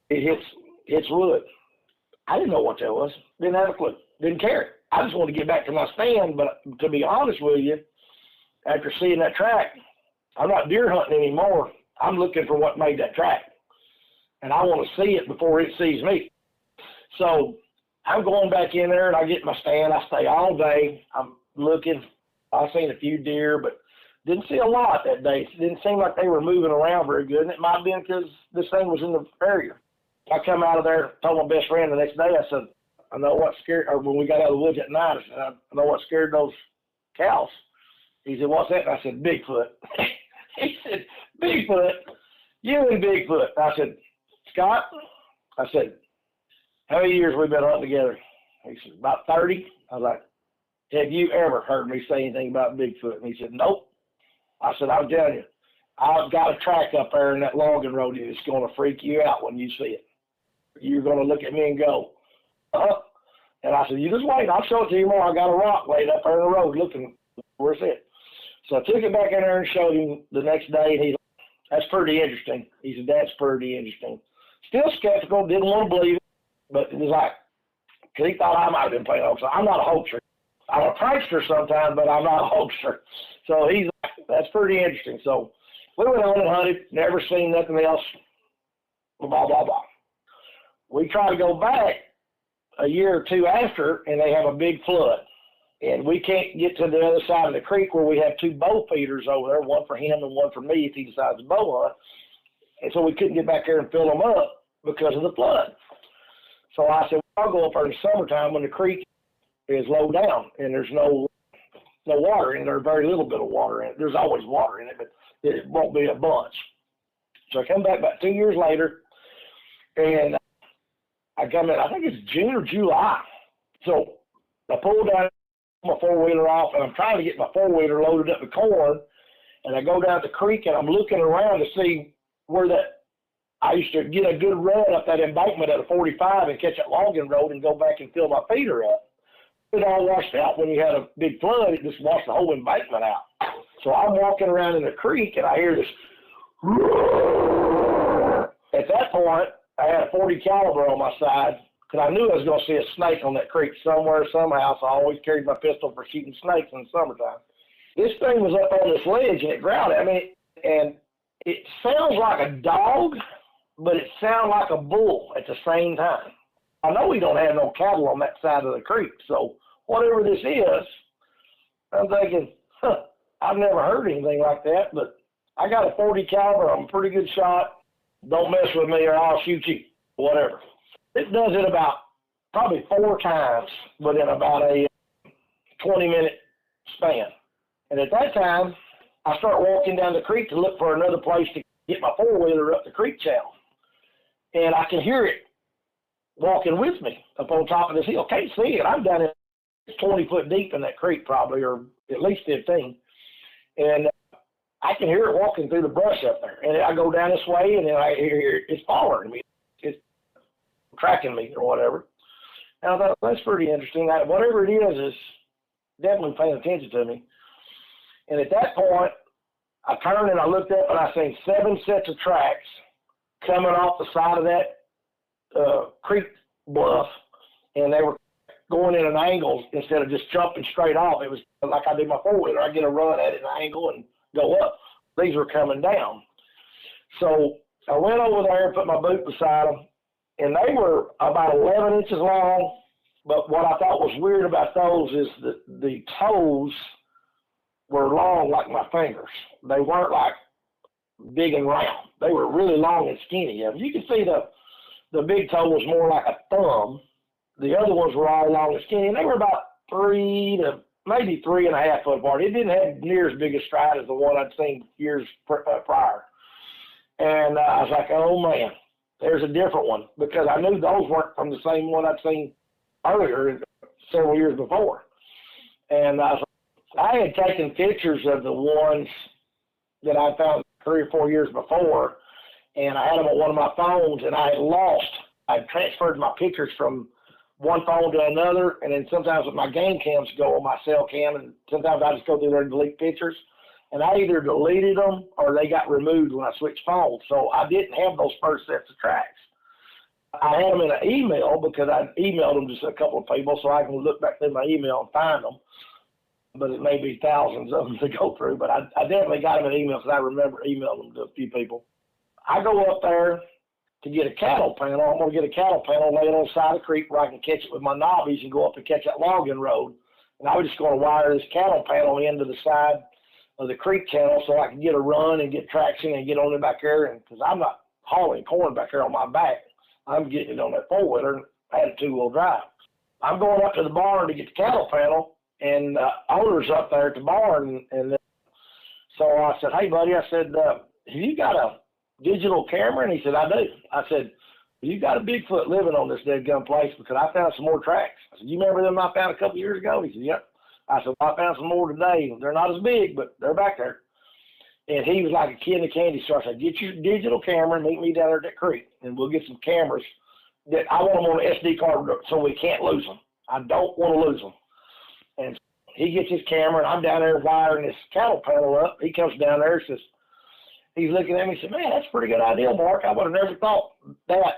It hits wood. I didn't know what that was. Didn't have a clue. Didn't care. I just wanted to get back to my stand. But to be honest with you, after seeing that track, I'm not deer hunting anymore. I'm looking for what made that track. And I want to see it before it sees me. So I'm going back in there, and I get my stand. I stay all day. I'm looking. I've seen a few deer, but didn't see a lot that day. It didn't seem like they were moving around very good, and it might have been because this thing was in the area. I come out of there, told my best friend the next day, I said, I know what scared, or when we got out of the woods at night, I said, I know what scared those cows. He said, what's that? And I said, Bigfoot. He said, Bigfoot? You and Bigfoot. I said, Scott, I said, how many years we been hunting together? He said, about 30. I was like, have you ever heard me say anything about Bigfoot? And he said, nope. I said, I'm telling you, I've got a track up there in that logging road that's going to freak you out when you see it. You're going to look at me and go, And I said, you just wait. I'll show it to you more. I got a rock laid up there in the road looking where's it. So I took it back in there and showed him the next day, and that's pretty interesting. He said, that's pretty interesting. Still skeptical, didn't want to believe it, but it was like, because he thought I might have been playing hoax. I'm not a hoaxer. I'm a prankster sometimes, but I'm not a hoaxer. So he's like, that's pretty interesting. So we went on and hunted, never seen nothing else, blah, blah, blah. We tried to go back a year or two after, and they have a big flood. And we can't get to the other side of the creek where we have two bow feeders over there, one for him and one for me if he decides to bow hunt. And so we couldn't get back there and fill them up because of the flood. So I said, well, I'll go up there in the summertime when the creek is low down and there's no water in there, very little bit of water in it. There's always water in it, but it won't be a bunch. So I come back about 2 years later, and I come in, I think it's June or July. So I pull down my four-wheeler off, and I'm trying to get my four-wheeler loaded up with corn, and I go down the creek, and I'm looking around to see where I used to get a good run up that embankment at a 45 and catch that logging road and go back and fill my feeder up. It all washed out when you had a big flood. It just washed the whole embankment out. So I'm walking around in the creek, and I hear this. At that point, I had a 40 caliber on my side because I knew I was going to see a snake on that creek somewhere, somehow. So I always carried my pistol for shooting snakes in the summertime. This thing was up on this ledge, and it growled at me, and it sounds like a dog, but it sounds like a bull at the same time. I know we don't have no cattle on that side of the creek, so whatever this is, I'm thinking, I've never heard anything like that, but I got a 40 caliber. I'm a pretty good shot. Don't mess with me or I'll shoot you, whatever. It does it about probably 4 times within about a 20-minute span. And at that time, I start walking down the creek to look for another place to get my four-wheeler up the creek channel. And I can hear it walking with me up on top of this hill. Can't see it. I'm down in 20 foot deep in that creek probably, or at least 15. And I can hear it walking through the brush up there. And I go down this way, and then I hear it's following me. It's tracking me or whatever. And I thought, that's pretty interesting. Whatever it is definitely paying attention to me. And at that point, I turned and I looked up, and I seen 7 sets of tracks coming off the side of that creek bluff, and they were going in an angle instead of just jumping straight off. It was like I did my four-wheeler. I get a run at it in an angle and go up. These were coming down. So I went over there and put my boot beside them, and they were about 11 inches long. But what I thought was weird about those is that the toes were long like my fingers. They weren't like big and round. They were really long and skinny. You can see the big toe was more like a thumb. The other ones were all long and skinny, and they were about 3 to maybe 3.5 foot apart. It didn't have near as big a stride as the one I'd seen years prior. And I was like, oh man, there's a different one, because I knew those weren't from the same one I'd seen earlier several years before. And I had taken pictures of the ones that I found 3 or 4 years before, and I had them on one of my phones, and I had transferred my pictures from one phone to another, and then sometimes with my game cams go on my cell cam, and sometimes I just go through there and delete pictures, and I either deleted them or they got removed when I switched phones, so I didn't have those first sets of tracks. I had them in an email because I emailed them to a couple of people so I can look back through my email and find them, but it may be thousands of them to go through, but I definitely got them in email because I remember emailing them to a few people. I go up there to get a cattle panel. I'm going to get a cattle panel, lay it on the side of the creek where I can catch it with my knobbies and go up and catch that logging road. And I was just going to wire this cattle panel into the side of the creek channel so I can get a run and get traction and get on it back there. And because I'm not hauling corn back there on my back, I'm getting it on that four-wheeler, and I had a 2-wheel drive. I'm going up to the barn to get the cattle panel, and owner's up there at the barn. And so I said, hey, buddy, I said, have you got a digital camera? And he said, I do. I said, You got a Bigfoot living on this dead gun place because I found some more tracks. I said, you remember them I found a couple years ago? He said, yep. I said, well, I found some more today. They're not as big, but they're back there. And he was like a kid in a candy store. I said, get your digital camera and meet me down there at that creek, and we'll get some cameras that I want them on an SD card so we can't lose them. I don't want to lose them. And he gets his camera, and I'm down there wiring this cattle panel up. He comes down there and says, he's looking at me and said, man, that's a pretty good idea, Mark. I would have never thought that.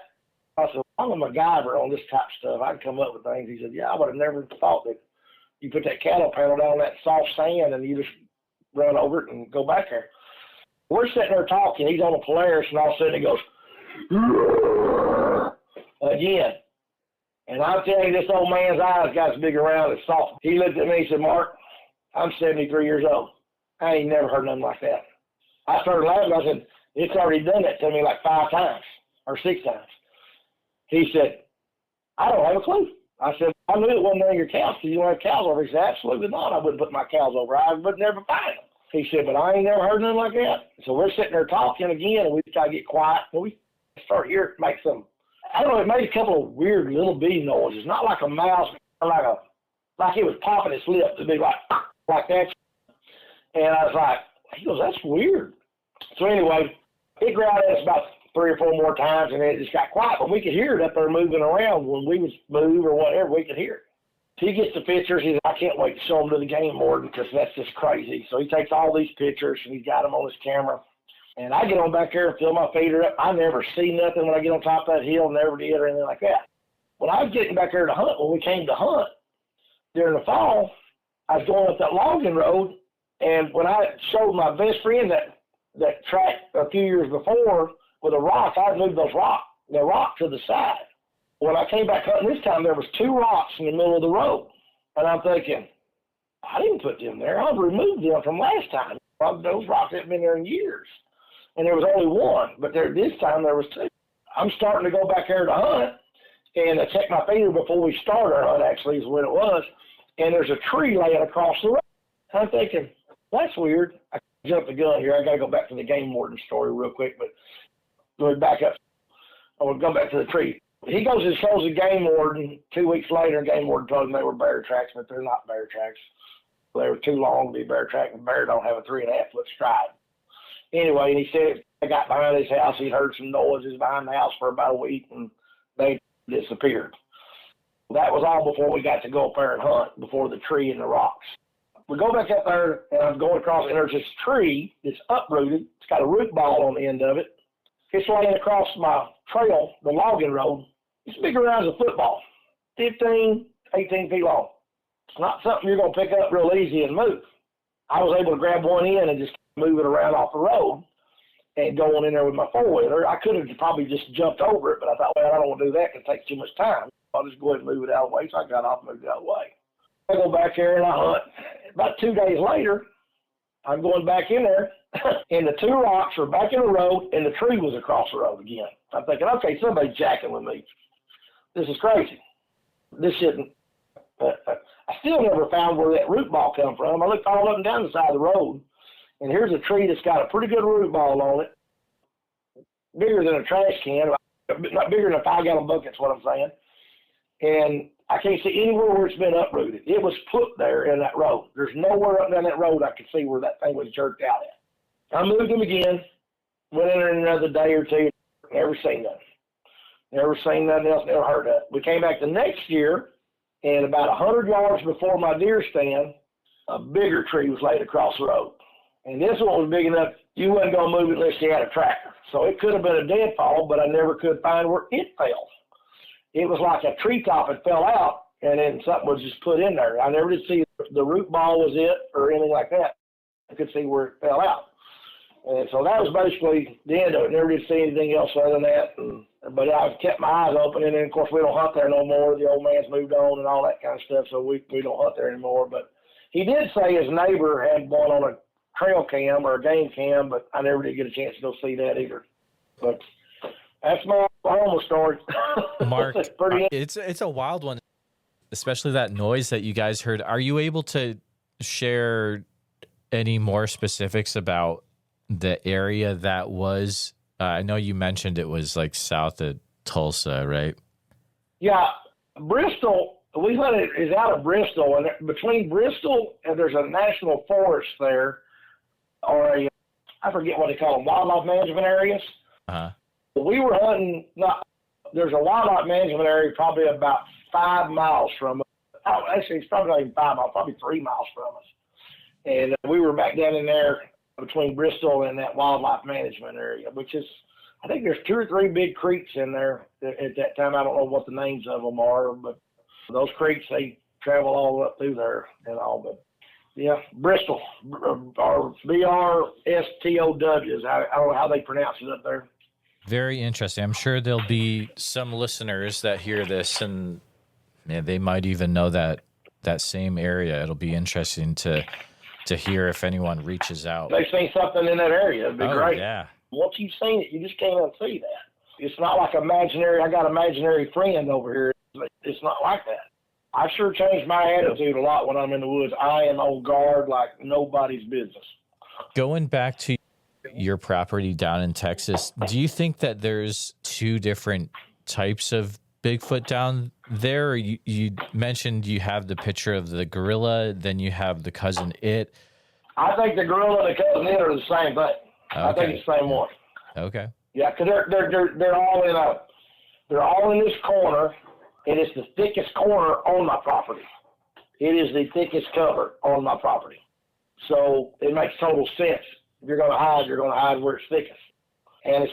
I said, I'm a MacGyver on this type of stuff. I can come up with things. He said, yeah, I would have never thought that you put that cattle panel down that soft sand and you just run over it and go back there. We're sitting there talking. He's on a Polaris, and all of a sudden he goes, again. And I'm telling you, this old man's eyes got as big around as soft. He looked at me and said, Mark, I'm 73 years old. I ain't never heard nothing like that. I started laughing. I said, it's already done that to me like 5 times or 6 times. He said, I don't have a clue. I said, I knew it wasn't on your cows because you don't have cows over. He said, absolutely not. I wouldn't put my cows over. I would never find them. He said, but I ain't never heard nothing like that. So we're sitting there talking again, and we try to get quiet. And we start hearing it make some, I don't know, it made a couple of weird little bee noises, not like a mouse, like it was popping its lip to be like that. And I was like, he goes, that's weird. So anyway, it growled at us about 3 or 4 more times, and then it just got quiet. But we could hear it up there moving around. When we would move or whatever, we could hear it. He gets the pictures. He says, I can't wait to show them to the game warden because that's just crazy. So he takes all these pictures, and he's got them on his camera. And I get on back there and fill my feeder up. I never see nothing when I get on top of that hill, never did or anything like that. When I was getting back there to hunt, when we came to hunt during the fall, I was going up that logging road, and when I showed my best friend that track a few years before with a rock, I moved the rock to the side. When I came back hunting this time, there was 2 rocks in the middle of the road. And I'm thinking, I didn't put them there. I removed them from last time. Those rocks hadn't been there in years. And there was only 1, but this time there was 2. I'm starting to go back there to hunt, and I checked my feeder before we started our hunt, actually, is when it was. And there's a tree laying across the road. I'm thinking, that's weird. I jumped the gun here. I got to go back to the game warden story real quick, but let me back up. I want to go back to the tree. He goes and shows the game warden 2 weeks later, and game warden told him they were bear tracks, but they're not bear tracks. They were too long to be bear tracks, and bear don't have a 3.5-foot stride. Anyway, and he said I got behind his house. He'd heard some noises behind the house for about a week, and they disappeared. That was all before we got to go up there and hunt, before the tree and the rocks. We go back up there, and I'm going across, and there's this tree that's uprooted. It's got a root ball on the end of it. It's laying across my trail, the logging road. It's big around as a football, 15, 18 feet long. It's not something you're going to pick up real easy and move. I was able to grab one end and just move it around off the road and go on in there with my 4-wheeler. I could have probably just jumped over it, but I thought, well, I don't want to do that because it takes too much time. I'll just go ahead and move it out of the way. So I got off and moved it out of the way. I go back there and I hunt. About 2 days later, I'm going back in there, and the 2 rocks are back in the road, and the tree was across the road again. I'm thinking, okay, somebody's jacking with me. This is crazy. This shouldn't. I still never found where that root ball come from. I looked all up and down the side of the road, and here's a tree that's got a pretty good root ball on it, bigger than a trash can, not bigger than a 5-gallon bucket's what I'm saying. And I can't see anywhere where it's been uprooted. It was put there in that road. There's nowhere up down that road I could see where that thing was jerked out at. I moved them again, went in there another day or 2, never seen nothing. Never seen nothing else, never heard of it. We came back the next year, and about 100 yards before my deer stand, a bigger tree was laid across the road. And this one was big enough, you wasn't going to move it unless you had a tractor. So it could have been a deadfall, but I never could find where it fell. It was like a treetop had fell out, and then something was just put in there. I never did see the root ball was it or anything like that. I could see where it fell out. And so that was basically the end of it. Never did see anything else other than that. But I've kept my eyes open, and then, of course, we don't hunt there no more. The old man's moved on and all that kind of stuff, so we don't hunt there anymore. But he did say his neighbor had one on a trail cam or a game cam, but I never did get a chance to go see that either. But that's my almost story. Mark, it's a wild one, especially that noise that you guys heard. Are you able to share any more specifics about the area that was? I know you mentioned it was like south of Tulsa, right? Yeah, Bristol, we hunted is out of Bristol, and between Bristol and there's a national forest there, or I forget what they call them, wildlife management areas. Uh-huh. We were hunting, there's a wildlife management area probably about 5 miles from us. Oh, actually, it's probably not even 5 miles, probably 3 miles from us. And we were back down in there between Bristol and that wildlife management area, which is, I think there's 2 or 3 big creeks in there at that time. I don't know what the names of them are, but those creeks, they travel all up through there and all. But yeah, Bristol, or BRSTOW, I don't know how they pronounce it up there. Very interesting. I'm sure there'll be some listeners that hear this, and they might even know that same area. It'll be interesting to hear if anyone reaches out. They've seen something in that area. It'd be great. Yeah. Once you've seen it, you just can't unsee that. It's not like imaginary, I got an imaginary friend over here. It's not like that. I sure changed my attitude a lot when I'm in the woods. I am on guard like nobody's business. Going back to your property down in Texas, do you think that there's 2 different types of Bigfoot down there? You mentioned you have the picture of the gorilla, then you have the cousin it. I think the gorilla and the cousin it are the same thing. Okay. I think it's the same one. Okay. Yeah, because they're all in this corner, and it's the thickest corner on my property. It is the thickest cover on my property, so it makes total sense. If you're going to hide, you're going to hide where it's thickest, and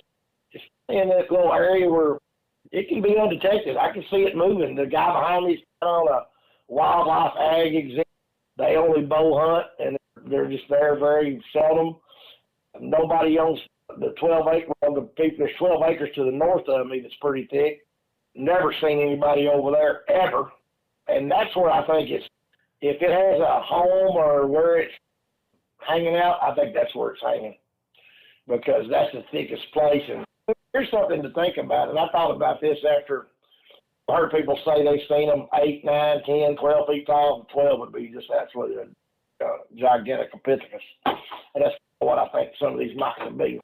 it's in that little area where it can be undetected. I can see it moving. The guy behind me is on a wildlife ag exhibit. They only bow hunt, and they're just there very seldom. Nobody owns the 12 acres. Well, there's 12 acres to the north of me that's pretty thick. Never seen anybody over there ever. And that's where I think if it has a home or where it's hanging out, I think that's where it's hanging, because that's the thickest place. And here's something to think about. And I thought about this after I heard people say they've seen them 8, 9, 10, 12 feet tall. 12 would be just absolutely gigantic Epithecus. And that's what I think some of these might be.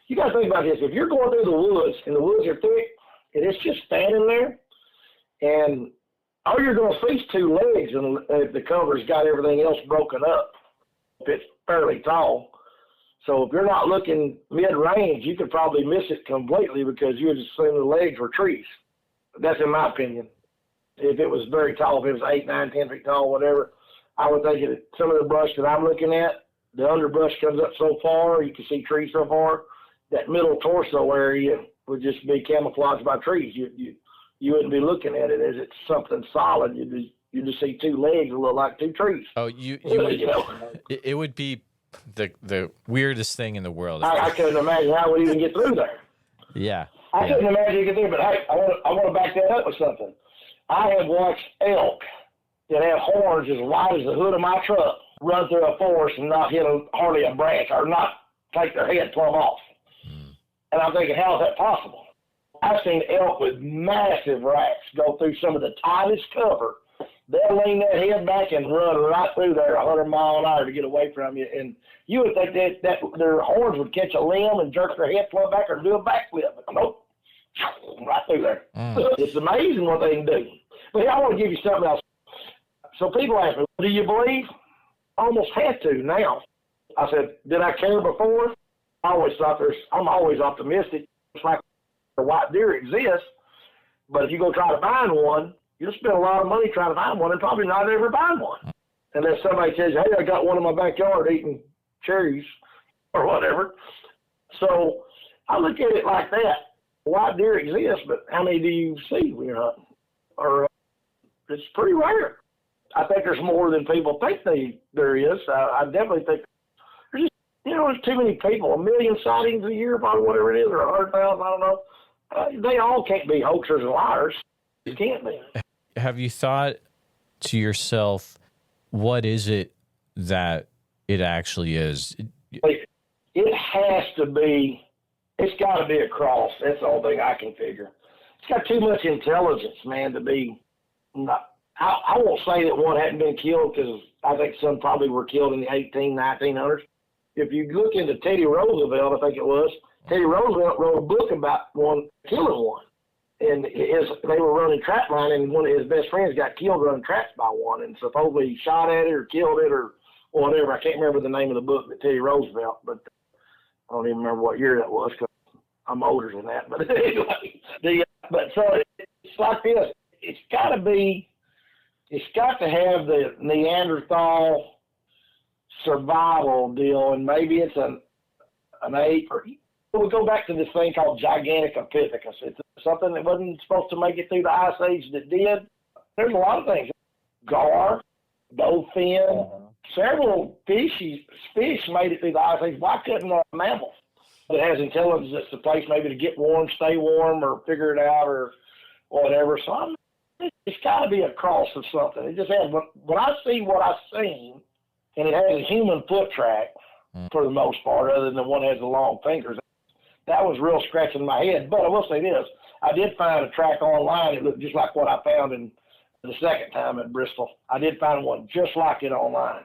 You got to think about this. If you're going through the woods and the woods are thick and it's just standing there, and all you're going to see is 2 legs, and the cover's got everything else broken up, if it's fairly tall. So if you're not looking mid-range, you could probably miss it completely because you would assume the legs were trees. That's in my opinion. If it was very tall, if it was 8, 9, 10 feet tall, whatever, I would think that some of the brush that I'm looking at, the underbrush comes up so far, you can see trees so far, that middle torso area would just be camouflaged by trees. You wouldn't be looking at it as it's something solid. You just see 2 legs that look like 2 trees. Oh, you would, it would be the weirdest thing in the world. I couldn't imagine how I would even get through there. Yeah. I couldn't imagine you could do it, but hey, I want to back that up with something. I have watched elk that have horns as wide as the hood of my truck run through a forest and not hit hardly a branch, or not take their head plumb off. And I'm thinking, how is that possible? I've seen elk with massive racks go through some of the tightest cover. They'll lean that head back and run right through there 100 miles an hour to get away from you. And you would think that their horns would catch a limb and jerk their head plumb back or do a backflip. But nope, right through there. It's amazing what they can do. But I want to give you something else. So people ask me, do you believe? I almost had to now. I said, did I care before? I always thought I'm always optimistic. It's like a white deer exists, but if you go try to find one, you'll spend a lot of money trying to find one and probably not ever find one. Unless somebody says, hey, I got one in my backyard eating cherries or whatever. So I look at it like that. White deer exists, but how many do you see when you're hunting? Or it's pretty rare. I think there's more than people think there is. I definitely think there's just, there's too many people. 1 million sightings a year, probably whatever it is, or 100,000, I don't know. They all can't be hoaxers and liars. You can't be. Have you thought to yourself, what is it that it actually is? It has to be, it's got to be a cross. That's the only thing I can figure. It's got too much intelligence, man, to be not. I won't say that one hadn't been killed, because I think some probably were killed in the 1900s. If you look into Teddy Roosevelt, I think it was, Teddy Roosevelt wrote a book about one killing one. and they were running trap line, and one of his best friends got killed running traps by one, and supposedly he shot at it or killed it or whatever. I can't remember the name of the book that Teddy Roosevelt, but I don't even remember what year that was because I'm older than that. But anyway, but so it's like this. It's got to have the Neanderthal survival deal, and maybe it's an ape, or we'll go back to this thing called Gigantopithecus. It's something that wasn't supposed to make it through the Ice Age that did. There's a lot of things. Gar, bowfin, several fish made it through the Ice Age. Why couldn't mammals that has intelligence that's the place maybe to get warm, stay warm, or figure it out, or whatever? So it's got to be a cross of something. It just has. When I see what I've seen, and it has a human foot track for the most part, other than the one that has the long fingers, that was real scratching my head. But I will say this. I did find a track online. It looked just like what I found in the second time at Bristol. I did find one just like it online.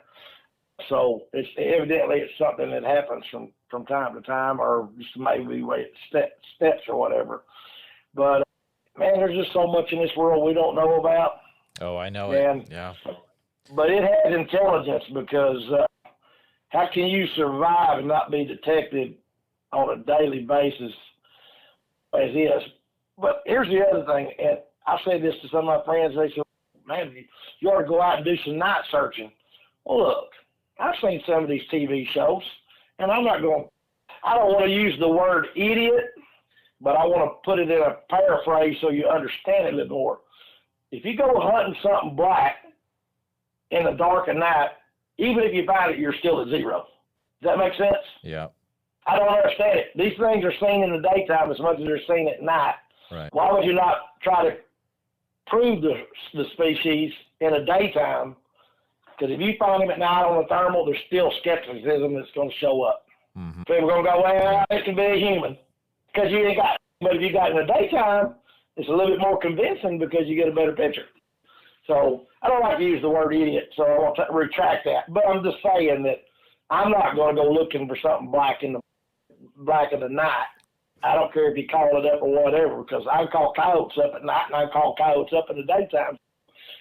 So it's evidently it's something that happens from time to time, or just maybe way it steps or whatever. But man, there's just so much in this world we don't know about. Oh, I know it. Yeah. But it has intelligence, because how can you survive and not be detected on a daily basis as is? But here's the other thing, and I said this to some of my friends. They said, man, you ought to go out and do some night searching. Well, look, I've seen some of these TV shows, and I don't want to use the word idiot, but I want to put it in a paraphrase so you understand it a little more. If you go hunting something black in the dark of night, even if you find it, you're still at zero. Does that make sense? Yeah. I don't understand it. These things are seen in the daytime as much as they're seen at night. Right. Why would you not try to prove the species in the daytime? Because if you find them at night on the thermal, there's still skepticism that's going to show up. Mm-hmm. People are going to go, well, it can be a human. Because you ain't got, but if you got it in the daytime, it's a little bit more convincing because you get a better picture. So I don't like to use the word idiot, so I want to retract that. But I'm just saying that I'm not going to go looking for something black in the night. I don't care if you call it up or whatever, because I call coyotes up at night and I call coyotes up in the daytime.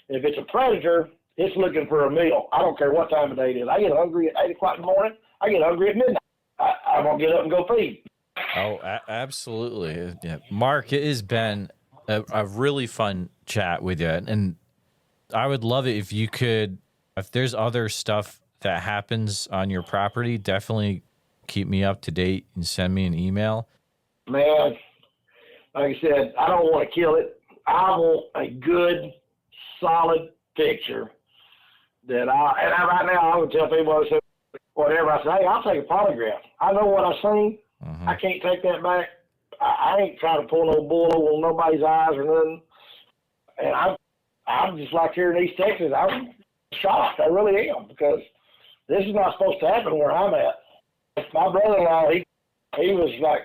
If it's a predator, it's looking for a meal. I don't care what time of day it is. I get hungry at 8 o'clock in the morning. I get hungry at midnight. I'm going to get up and go feed. Oh, absolutely. Yeah. Mark, it has been a really fun chat with you. And I would love it if you could, if there's other stuff that happens on your property, definitely keep me up to date and send me an email. Man, like I said, I don't want to kill it. I want a good, solid picture that right now I would tell people, I say, whatever, I say, hey, I'll take a polygraph. I know what I've seen. Mm-hmm. I can't take that back. I ain't trying to pull no bull over nobody's eyes or nothing. And I'm just like here in East Texas, I'm shocked. I really am, because this is not supposed to happen where I'm at. My brother-in-law, he was like,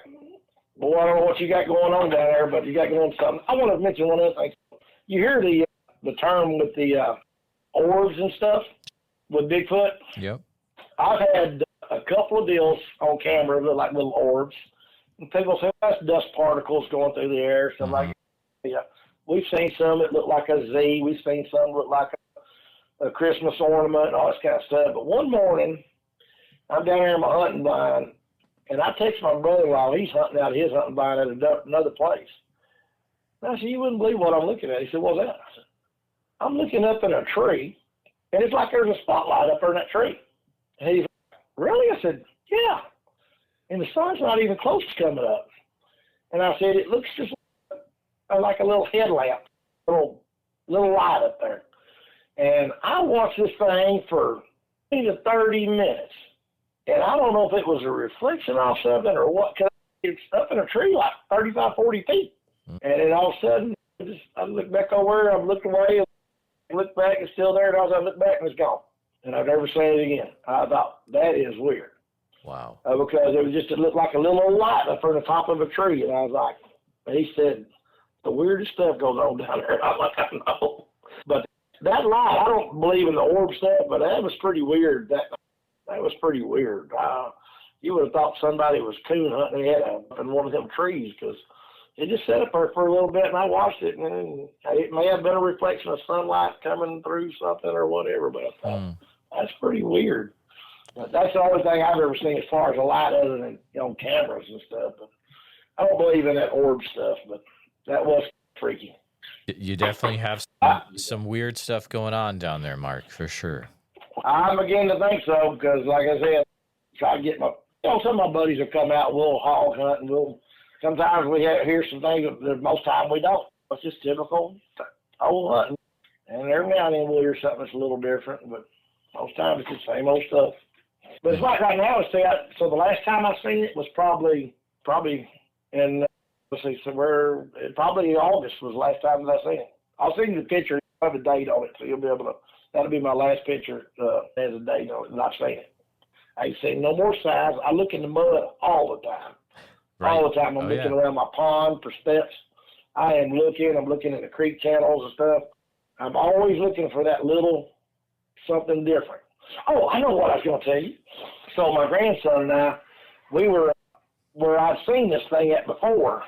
boy, I don't know what you got going on down there, but you got going something. I want to mention one other thing. You hear the term with the orbs and stuff with Bigfoot? Yep. I've had a couple of deals on camera that look like little orbs. And people say, that's dust particles going through the air, stuff like that. Yeah. We've seen some that look like a Z. We've seen some that look like a Christmas ornament and all this kind of stuff. But one morning, I'm down here in my hunting blind, and I text my brother-in-law. He's hunting out of his hunting blind at another place. And I said, you wouldn't believe what I'm looking at. He said, what's that? I said, I'm looking up in a tree, and it's like there's a spotlight up there in that tree. And he's like, really? I said, yeah. And the sun's not even close to coming up. And I said, it looks just like a little headlamp, little light up there. And I watched this thing for 20 to 30 minutes. And I don't know if it was a reflection off something or what, because it's up in a tree like 35, 40 feet. And then all of a sudden, I looked back over, I looked away, I looked back, it's still there, and I looked back, and it's gone. And I've never seen it again. I thought, that is weird. Wow. Because it looked like a little light up on the top of a tree. And I was like, he said, the weirdest stuff goes on down there. I'm like, I know. But that light, I don't believe in the orb stuff, but that was pretty weird. That was pretty weird. You would have thought somebody was coon hunting their head up in one of them trees, because it just sat up there for a little bit, and I watched it, and it may have been a reflection of sunlight coming through something or whatever, but I thought, that's pretty weird. But that's the only thing I've ever seen as far as a light other than on cameras and stuff. But I don't believe in that orb stuff, but that was freaky. You definitely have some weird stuff going on down there, Mark, for sure. I'm beginning to think so because, like I said, try to get some of my buddies have come out, we'll hog hunt, and sometimes we hear some things that most time we don't. It's just typical old hunting. And every now and then we'll hear something that's a little different, but most times it's the same old stuff. But it's like right now, so the last time I seen it was probably in, probably August was the last time that I seen it. I'll send you the picture, I have a date on it, so you'll be able to, that'll be my last picture, as a date on it, and I've seen it. I ain't seen no more signs. I look in the mud all the time. Right. All the time. I'm looking around my pond for steps. I'm looking at the creek channels and stuff. I'm always looking for that little something different. Oh, I know what I was going to tell you. So my grandson and I, we were where I'd seen this thing at before.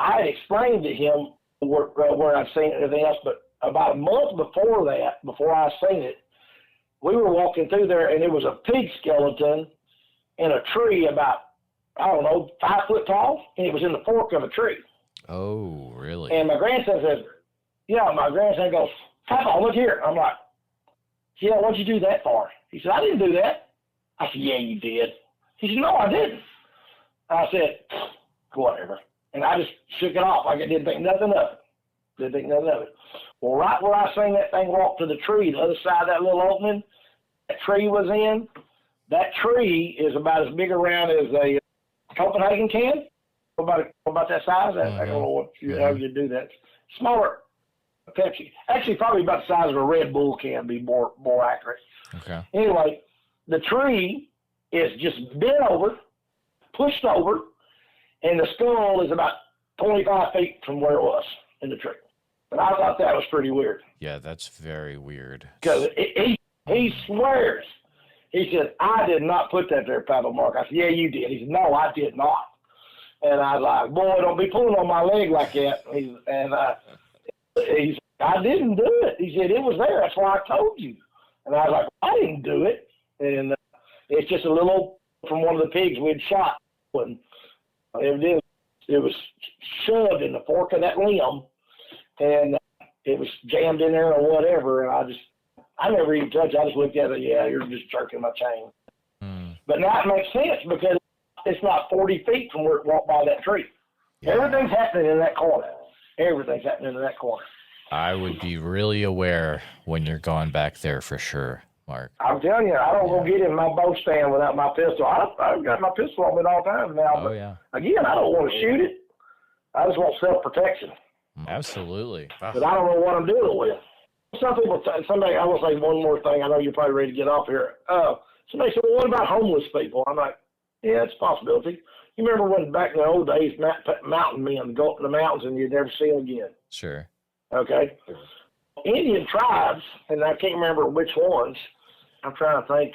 I had explained to him where I'd seen it and everything else, but about a month before that, before I seen it, we were walking through there, and it was a pig skeleton in a tree about, 5 foot tall, and it was in the fork of a tree. Oh, really? And my grandson says, my grandson goes, Papa, look here. I'm like, yeah, what'd you do that for? He said, I didn't do that. I said, yeah, you did. He said, no, I didn't. I said, whatever. And I just shook it off like I didn't think nothing of it. Well, right where I seen that thing walk to the tree, the other side of that little opening that tree was in, that tree is about as big around as a Copenhagen can. About that size. I don't know how you do that. Smaller Pepsi. Actually, probably about the size of a Red Bull can, be more accurate. Okay. Anyway, the tree is just bent over, pushed over, and the skull is about 25 feet from where it was in the tree. And I thought that was pretty weird. Yeah, that's very weird. Because he swears. He said, I did not put that there, Papa Mark. I said, yeah, you did. He said, no, I did not. And I was like, boy, don't be pulling on my leg like that. He said, I didn't do it. He said, it was there. That's why I told you. And I was like, I didn't do it. And it's just a little from one of the pigs we'd shot. And it was shoved in the fork of that limb, and it was jammed in there or whatever. And I never even touched it. I just looked at it. Yeah, you're just jerking my chain. But now it makes sense because it's not 40 feet from where it walked by that tree. Yeah. Everything's happening in that corner. I would be really aware when you're going back there for sure, Mark. I'm telling you, I don't go get in my bow stand without my pistol. I've got my pistol on me at all times now. But again, I don't want to shoot it. I just want self-protection. Absolutely. But I don't know what I'm doing with it. Somebody, I will say one more thing. I know you're probably ready to get off here. Somebody said, well, what about homeless people? I'm like, yeah, it's a possibility. You remember when back in the old days, mountain men go up in the mountains and you'd never see them again? Sure. Okay. Indian tribes, and I can't remember which ones. I'm trying to think.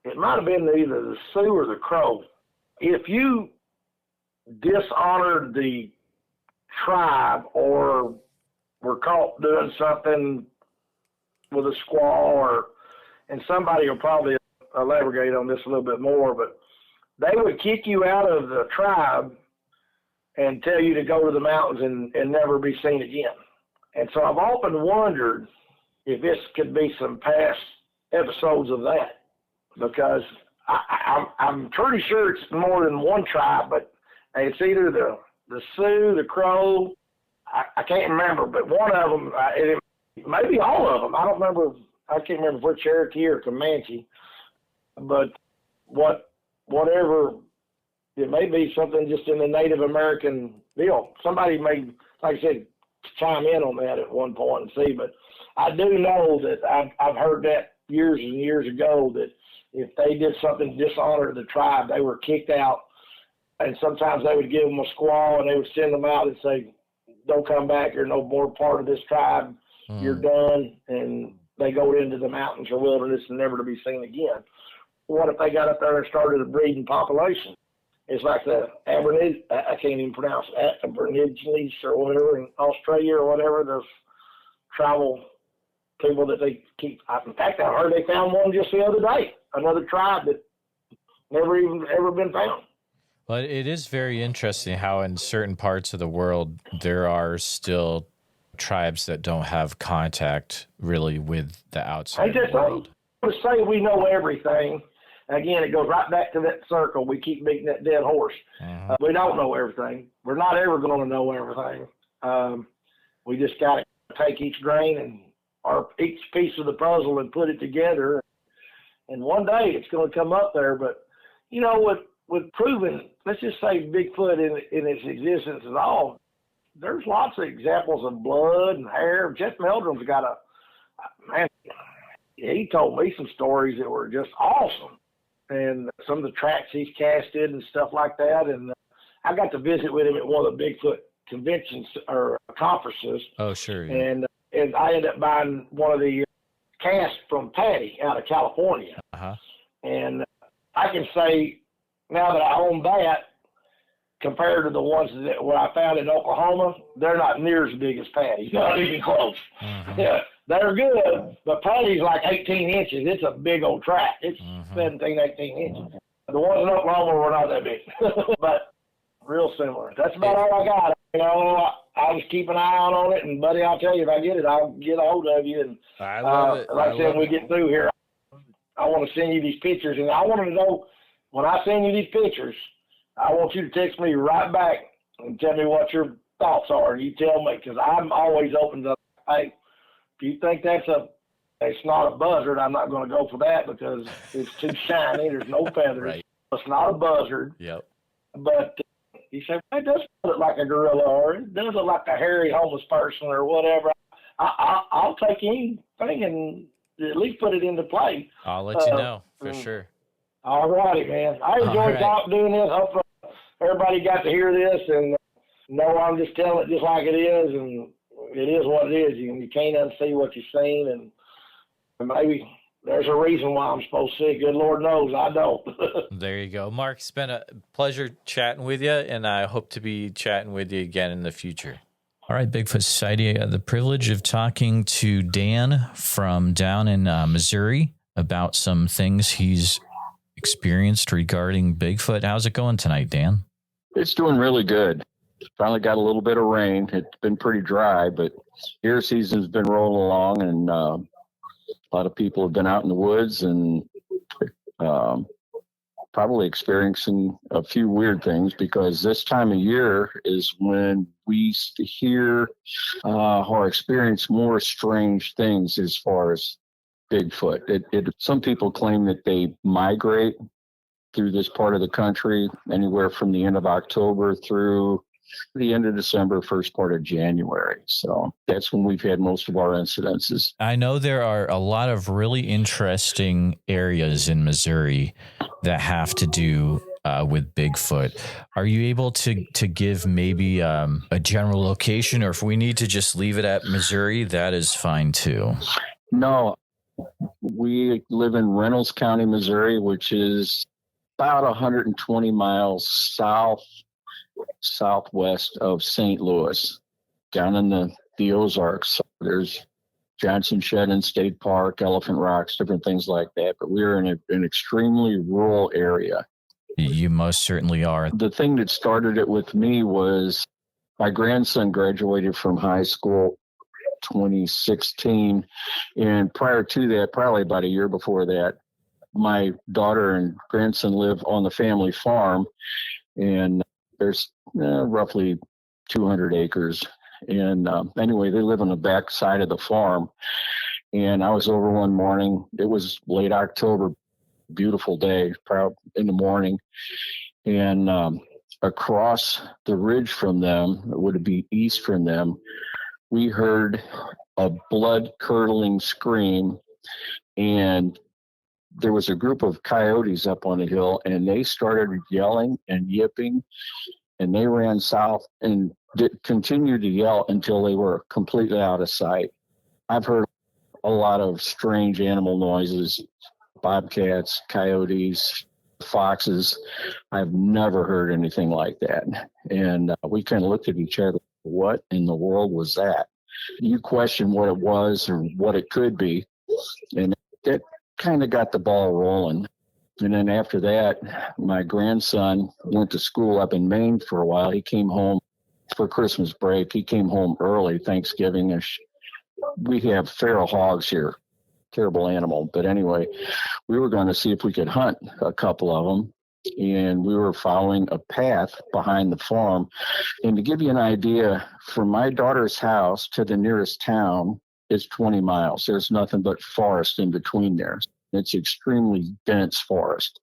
It might have been either the Sioux or the Crow. If you dishonored the tribe or were caught doing something with a squaw, and somebody will probably elaborate on this a little bit more, but they would kick you out of the tribe and tell you to go to the mountains and never be seen again. And so I've often wondered if this could be some past episodes of that, because I'm pretty sure it's more than one tribe, but it's either the Sioux, the Crow, I can't remember, but one of them, maybe all of them. I don't remember. I can't remember if we're Cherokee or Comanche, but whatever, it may be something just in the Native American deal. Somebody may, like I said, chime in on that at one point and see, but I do know that I've heard that years and years ago, that if they did something to dishonor the tribe, they were kicked out, and sometimes they would give them a squaw and they would send them out and say, don't come back, you're no more part of this tribe, you're done, and they go into the mountains or wilderness and never to be seen again. What if they got up there and started a breeding population? It's like the I can't even pronounce Aborigines or whatever in Australia or whatever. Those tribal people that they keep. In fact, I heard they found one just the other day. Another tribe that never even ever been found. But it is very interesting how in certain parts of the world there are still tribes that don't have contact really with the outside world. I just say we know everything. Again, it goes right back to that circle. We keep beating that dead horse. We don't know everything. We're not ever going to know everything. We just got to take each grain and each piece of the puzzle and put it together. And one day it's going to come up there. But, you know, with proving, let's just say Bigfoot in its existence at all, there's lots of examples of blood and hair. Jeff Meldrum's got man, he told me some stories that were just awesome. And some of the tracks he's casted and stuff like that. And I got to visit with him at one of the Bigfoot conventions or conferences. Oh, sure. Yeah. And I ended up buying one of the casts from Patty out of California. And I can say now that I own that, compared to the ones that what I found in Oklahoma, they're not near as big as Patty. Not even close. Yeah, they're good, but Patty's like 18 inches. It's a big old track. It's 17, 18 inches. The ones in Oklahoma were not that big, but real similar. That's about all I got. You know, I'll just keep an eye out on it, and buddy, I'll tell you if I get it, I'll get a hold of you. And I love it. Like I said, when we get through here, I want to send you these pictures, and I want to know when I send you these pictures, I want you to text me right back and tell me what your thoughts are. You tell me, because I'm always open to, hey, if you think it's not a buzzard, I'm not going to go for that because it's too shiny. There's no feathers. Right. It's not a buzzard. Yep. But you say, it does look like a gorilla, or it does look like a hairy homeless person or whatever. I'll take anything and at least put it into play. I'll let you know for sure. All righty, man. I enjoyed doing this. Hopefully everybody got to hear this and know I'm just telling it just like it is, and it is what it is. You can't unsee what you've seen, and maybe there's a reason why I'm supposed to see it. Good Lord knows I don't. There you go. Mark, it's been a pleasure chatting with you, and I hope to be chatting with you again in the future. All right, Bigfoot Society, I got the privilege of talking to Dan from down in Missouri about some things he's experienced regarding Bigfoot. How's it going tonight, Dan? It's doing really good. Finally got a little bit of rain. It's been pretty dry, but deer season's been rolling along, and a lot of people have been out in the woods and probably experiencing a few weird things, because this time of year is when we hear or experience more strange things as far as Bigfoot. Some people claim that they migrate through this part of the country anywhere from the end of October through the end of December, first part of January. So that's when we've had most of our incidences. I know there are a lot of really interesting areas in Missouri that have to do with Bigfoot. Are you able to give maybe a general location, or if we need to just leave it at Missouri, that is fine too? No. We live in Reynolds County, Missouri, which is about 120 miles southwest of St. Louis, down in the Ozarks. There's Johnson Shedden State Park, Elephant Rocks, different things like that. But we're in an extremely rural area. You most certainly are. The thing that started it with me was my grandson graduated from high school 2016, and prior to that, probably about a year before that, my daughter and grandson live on the family farm, and there's roughly 200 acres. And anyway, they live on the back side of the farm, and I was over one morning. It was late October, beautiful day, probably in the morning, and across the ridge from them, it would be east from them, we heard a blood-curdling scream, and there was a group of coyotes up on the hill, and they started yelling and yipping, and they ran south and continued to yell until they were completely out of sight. I've heard a lot of strange animal noises, bobcats, coyotes, foxes. I've never heard anything like that. And we kind of looked at each other. What in the world was that? You question what it was or what it could be. And that kind of got the ball rolling. And then after that, my grandson went to school up in Maine for a while. He came home for Christmas break. He came home early, Thanksgiving. We have feral hogs here, terrible animal. But anyway, we were going to see if we could hunt a couple of them. And we were following a path behind the farm. And to give you an idea, from my daughter's house to the nearest town is 20 miles. There's nothing but forest in between there. It's extremely dense forest.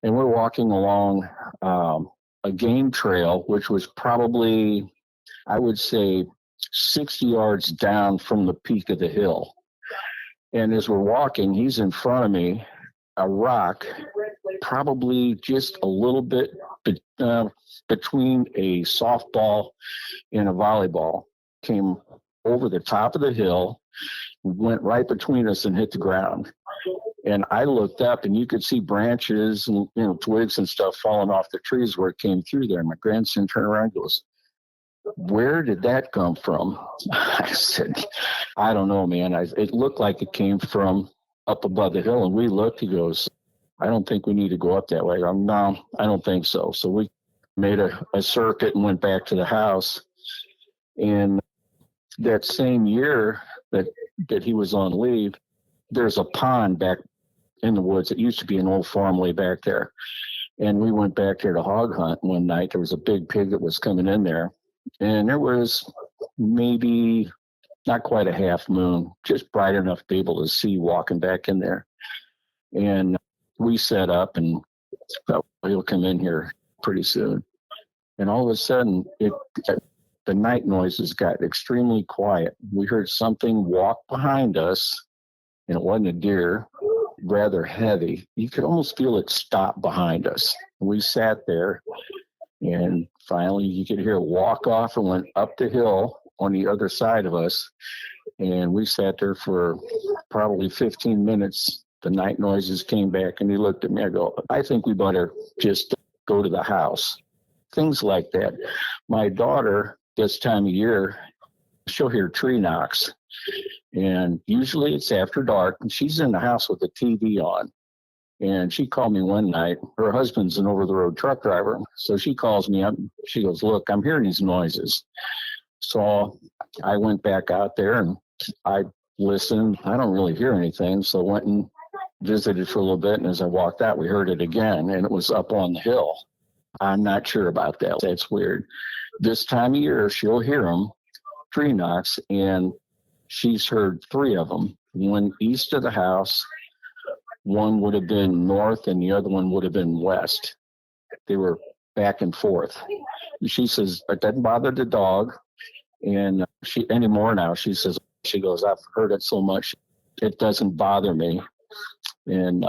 And we're walking along a game trail, which was probably, I would say, 60 yards down from the peak of the hill. And as we're walking, he's in front of me, a rock, probably just a little bit between a softball and a volleyball, came over the top of the hill, went right between us and hit the ground. And I looked up and you could see branches and twigs and stuff falling off the trees where it came through there. And my grandson turned around and goes, "Where did that come from?" I said, "I don't know, man. It looked like it came from up above the hill." And we looked, he goes, "I don't think we need to go up that way." No, I don't think so. So we made a circuit and went back to the house. And that same year that he was on leave, there's a pond back in the woods. It used to be an old farm way back there. And we went back there to hog hunt one night. There was a big pig that was coming in there. And there was maybe not quite a half moon, just bright enough to be able to see walking back in there. And we set up and thought, he'll come in here pretty soon. And all of a sudden, the night noises got extremely quiet. We heard something walk behind us, and it wasn't a deer, rather heavy. You could almost feel it stop behind us. We sat there, and finally you could hear it walk off and went up the hill on the other side of us. And we sat there for probably 15 minutes. The night noises came back, and he looked at me. I go, "I think we better just go to the house." Things like that. My daughter, this time of year, she'll hear tree knocks. And usually it's after dark, and she's in the house with the TV on. And she called me one night. Her husband's an over-the-road truck driver. So she calls me up. She goes, "Look, I'm hearing these noises." So I went back out there and I listened. I don't really hear anything. So I went and visited for a little bit. And as I walked out, we heard it again. And it was up on the hill. I'm not sure about that. That's weird. This time of year, she'll hear them, tree knocks, and she's heard 3 of them. One east of the house, one would have been north, and the other one would have been west. They were back and forth. She says it doesn't bother the dog, and she anymore now. She goes, "I've heard it so much, it doesn't bother me." And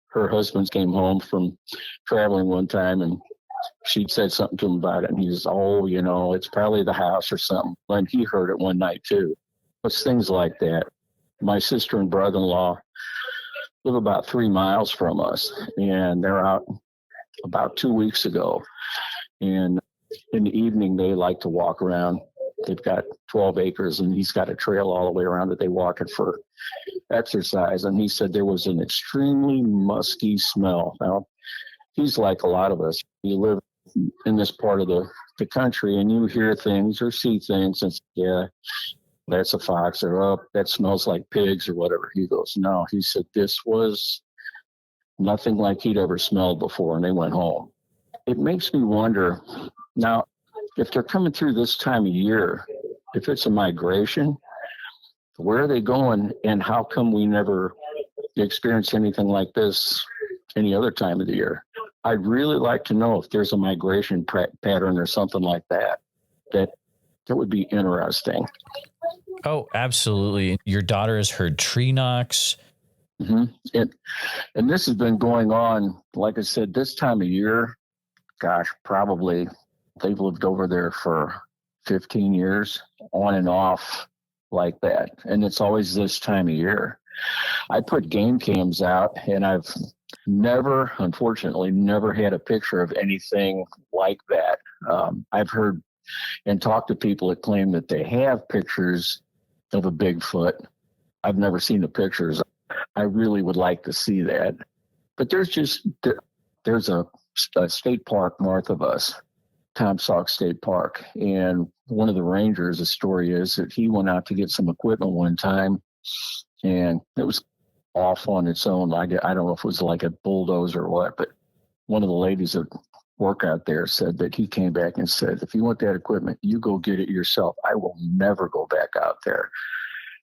her husband came home from traveling one time, and she said something to him about it, and he says, "Oh, it's probably the house or something." And he heard it one night too. It's things like that. My sister and brother-in-law live about 3 miles from us, and they're out about 2 weeks ago. And in the evening, they like to walk around. They've got 12 acres, and he's got a trail all the way around that they walk it for exercise. And he said there was an extremely musky smell. Now, he's like a lot of us. You live in this part of the country, and you hear things or see things, and yeah, that's a fox, or oh, that smells like pigs or whatever. He goes, "No." He said this was nothing like he'd ever smelled before, and they went home. It makes me wonder, now, if they're coming through this time of year, if it's a migration, where are they going, and how come we never experience anything like this any other time of the year? I'd really like to know if there's a migration pattern or something like that. That would be interesting. Oh, absolutely. Your daughter has heard tree knocks. Mm-hmm. And this has been going on, like I said, this time of year. Gosh, probably they've lived over there for 15 years, on and off like that. And it's always this time of year. I put game cams out, and I've Never, unfortunately, never had a picture of anything like that. I've heard and talked to people that claim that they have pictures of a Bigfoot. I've never seen the pictures. I really would like to see that. But there's a state park north of us, Tom Sauk State Park. And one of the rangers, the story is that he went out to get some equipment one time, and it was off on its own. I don't know if it was like a bulldozer or what, but one of the ladies that work out there said that he came back and said, if you want that equipment, you go get it yourself. I will never go back out there.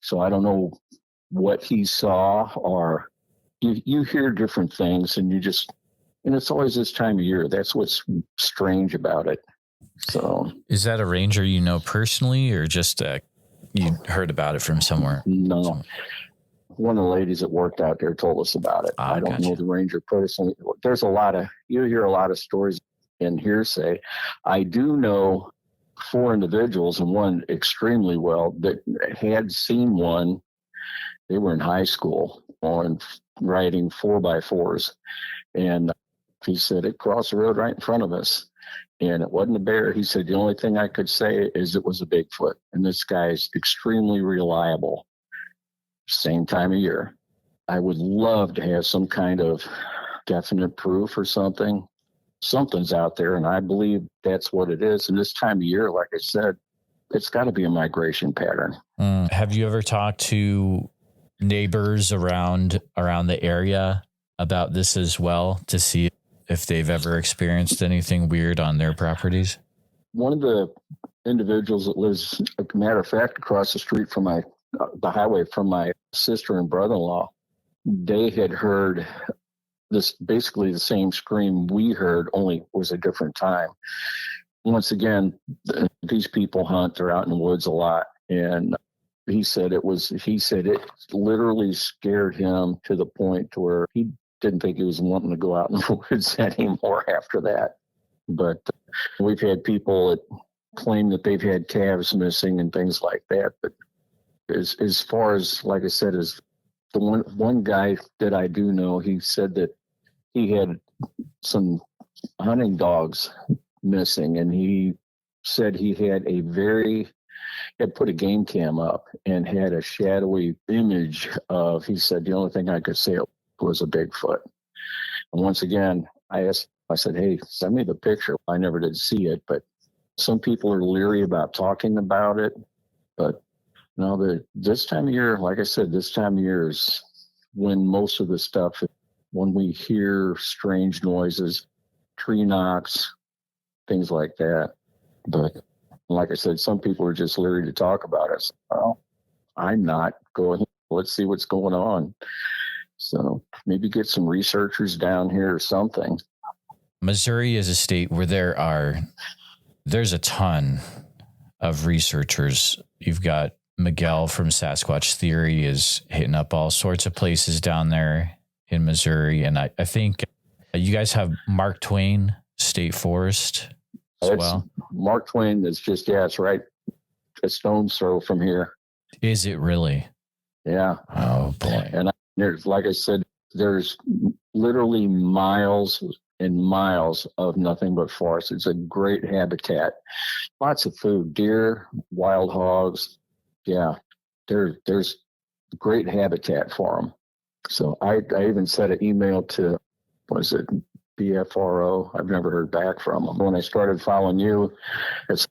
So I don't know what he saw, or you hear different things, and and it's always this time of year. That's what's strange about it. So is that a ranger you know personally, or just you heard about it from somewhere? No. One of the ladies that worked out there told us about it. I don't know the ranger personally. There's you hear a lot of stories in hearsay. I do know 4 individuals, and one extremely well, that had seen one. They were in high school on riding 4x4s. And he said it crossed the road right in front of us. And it wasn't a bear. He said, the only thing I could say is it was a Bigfoot. And this guy's extremely reliable. Same time of year. I would love to have some kind of definite proof or something. Something's out there, and I believe that's what it is. And this time of year, like I said, it's got to be a migration pattern. Have you ever talked to neighbors around the area about this as well, to see if they've ever experienced anything weird on their properties? One of the individuals that lives, as a matter of fact, across the street from the highway from my sister and brother-in-law, they had heard this, basically the same scream we heard, only it was a different time. Once again, these people hunt, they're out in the woods a lot. And he said it literally scared him to the point to where he didn't think he was wanting to go out in the woods anymore after that. But we've had people that claim that they've had calves missing and things like that. But as far as, like I said, as the one guy that I do know, he said that he had some hunting dogs missing, and he said he had put a game cam up and had a shadowy image of, he said, the only thing I could say was a Bigfoot. And once again, I said, hey, send me the picture. I never did see it, but some people are leery about talking about it. But no, this time of year, like I said, this time of year is when most of the stuff, when we hear strange noises, tree knocks, things like that. But like I said, some people are just leery to talk about it. So, well, I'm not going. Let's see what's going on. So maybe get some researchers down here or something. Missouri is a state where there's a ton of researchers. You've got Miguel from Sasquatch Theory is hitting up all sorts of places down there in Missouri. And I think you guys have Mark Twain State Forest as well. Mark Twain is just, it's right a stone's throw from here. Is it really? Yeah. Oh boy. And there's, like I said, there's literally miles and miles of nothing but forest. It's a great habitat. Lots of food, deer, wild hogs. Yeah, there's great habitat for them. So I even sent an email to, was it BFRO? I've never heard back from them. When I started following you, it's,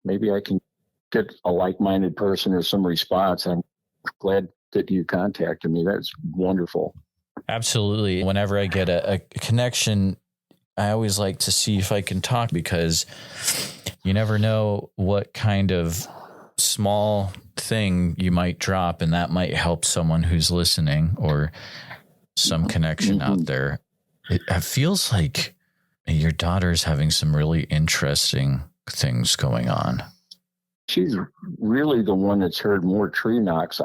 maybe I can get a like-minded person or some response. I'm glad that you contacted me. That's wonderful. Absolutely. Whenever I get a connection, I always like to see if I can talk, because you never know what kind of small thing you might drop, and that might help someone who's listening, or some connection out there. It feels like your daughter's having some really interesting things going on. She's really the one that's heard more tree knocks.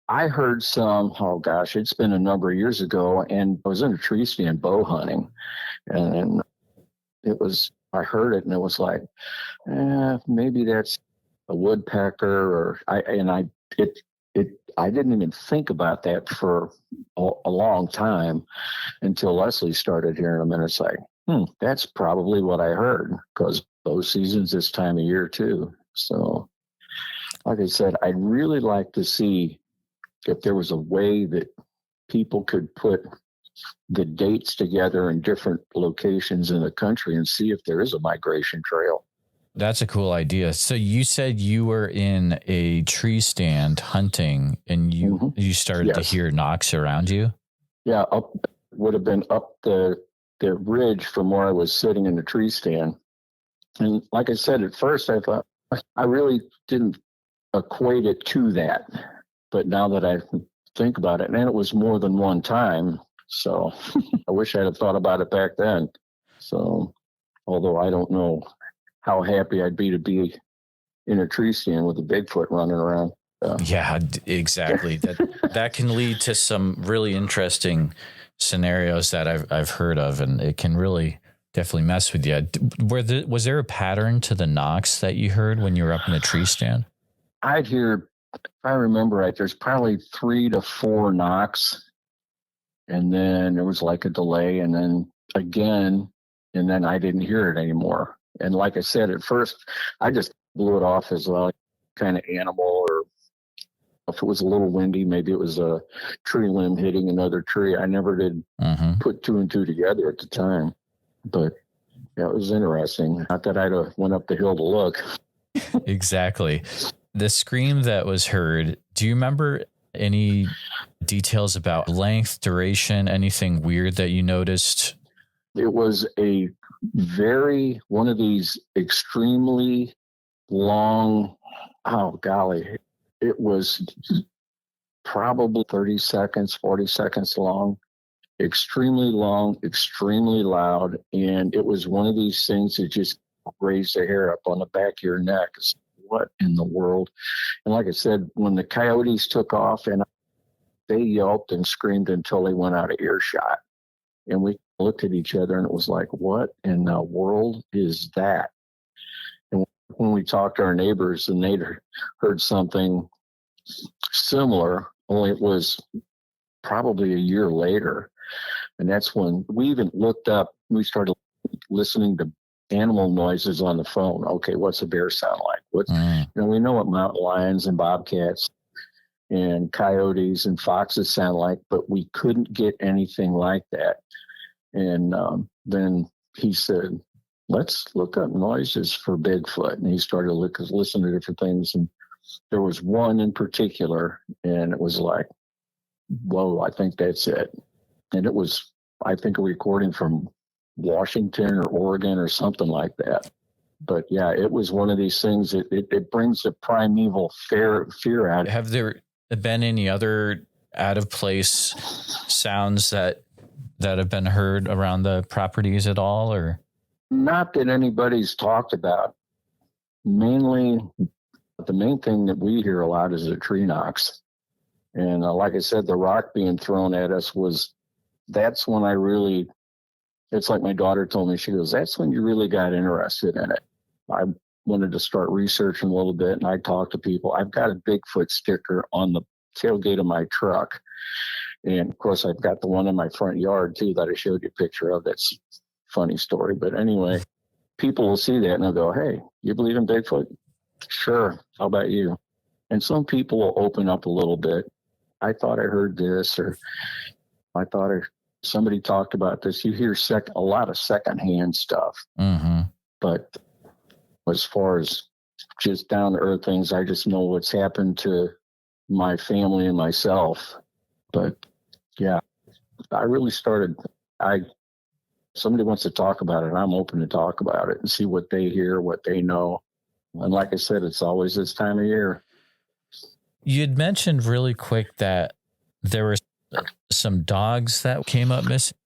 I heard some, oh gosh, it's been a number of years ago, and I was in a tree stand bow hunting, and I heard it, and it was like, maybe that's a woodpecker, or I didn't even think about that for a long time until Leslie started hearing them. And it's like, that's probably what I heard, because bow season's this time of year too. So, like I said, I'd really like to see if there was a way that people could put the dates together in different locations in the country and see if there is a migration trail. That's a cool idea. So you said you were in a tree stand hunting and you started to hear knocks around you? Yeah, would have been up the ridge from where I was sitting in the tree stand. And like I said, at first I thought, I really didn't equate it to that. But now that I think about it, and it was more than one time. So I wish I'd have thought about it back then. So, although I don't know how happy I'd be to be in a tree stand with a Bigfoot running around. Yeah, exactly. That can lead to some really interesting scenarios that I've heard of, and it can really definitely mess with you. Was there a pattern to the knocks that you heard when you were up in the tree stand? I'd hear, if I remember right, there's probably 3 to 4 knocks, and then there was like a delay, and then again, and then I didn't hear it anymore. And like I said, at first, I just blew it off as like kind of animal, or if it was a little windy, maybe it was a tree limb hitting another tree. I never did put 2 and 2 together at the time. But yeah, it was interesting. Not that I'd have went up the hill to look. Exactly. The scream that was heard, do you remember any details about length, duration, anything weird that you noticed? It was one of these extremely long, oh golly, it was probably 30 seconds, 40 seconds long, extremely long, extremely loud. And it was one of these things that just raised the hair up on the back of your neck. What in the world? And like I said, when the coyotes took off, and they yelped and screamed until they went out of earshot. And we looked at each other and it was like, what in the world is that? And when we talked to our neighbors, and they'd heard something similar, only it was probably a year later. And that's when we even looked up, we started listening to animal noises on the phone. Okay, what's a bear sound like? We know what mountain lions and bobcats and coyotes and foxes sound like, but we couldn't get anything like that. And then he said, let's look up noises for Bigfoot. And he started listening to different things. And there was one in particular, and it was like, whoa, I think that's it. And it was, I think, a recording from Washington or Oregon or something like that. But yeah, it was one of these things. It brings the primeval fear out. Have there been any other out of place sounds that have been heard around the properties at all, or? Not that anybody's talked about. Mainly, the main thing that we hear a lot is the tree knocks. And like I said, the rock being thrown at us that's when it's like my daughter told me, she goes, that's when you really got interested in it. I wanted to start researching a little bit, and I talked to people. I've got a Bigfoot sticker on the tailgate of my truck. And of course, I've got the one in my front yard too that I showed you a picture of. That's a funny story. But anyway, people will see that and they'll go, hey, you believe in Bigfoot? Sure. How about you? And some people will open up a little bit. I thought I heard this, or I thought somebody talked about this. You hear a lot of secondhand stuff. But as far as just down to earth things, I just know what's happened to my family and myself. But yeah, I really started, somebody wants to talk about it, I'm open to talk about it and see what they hear, what they know. And like I said, it's always this time of year. You'd mentioned really quick that there were some dogs that came up missing.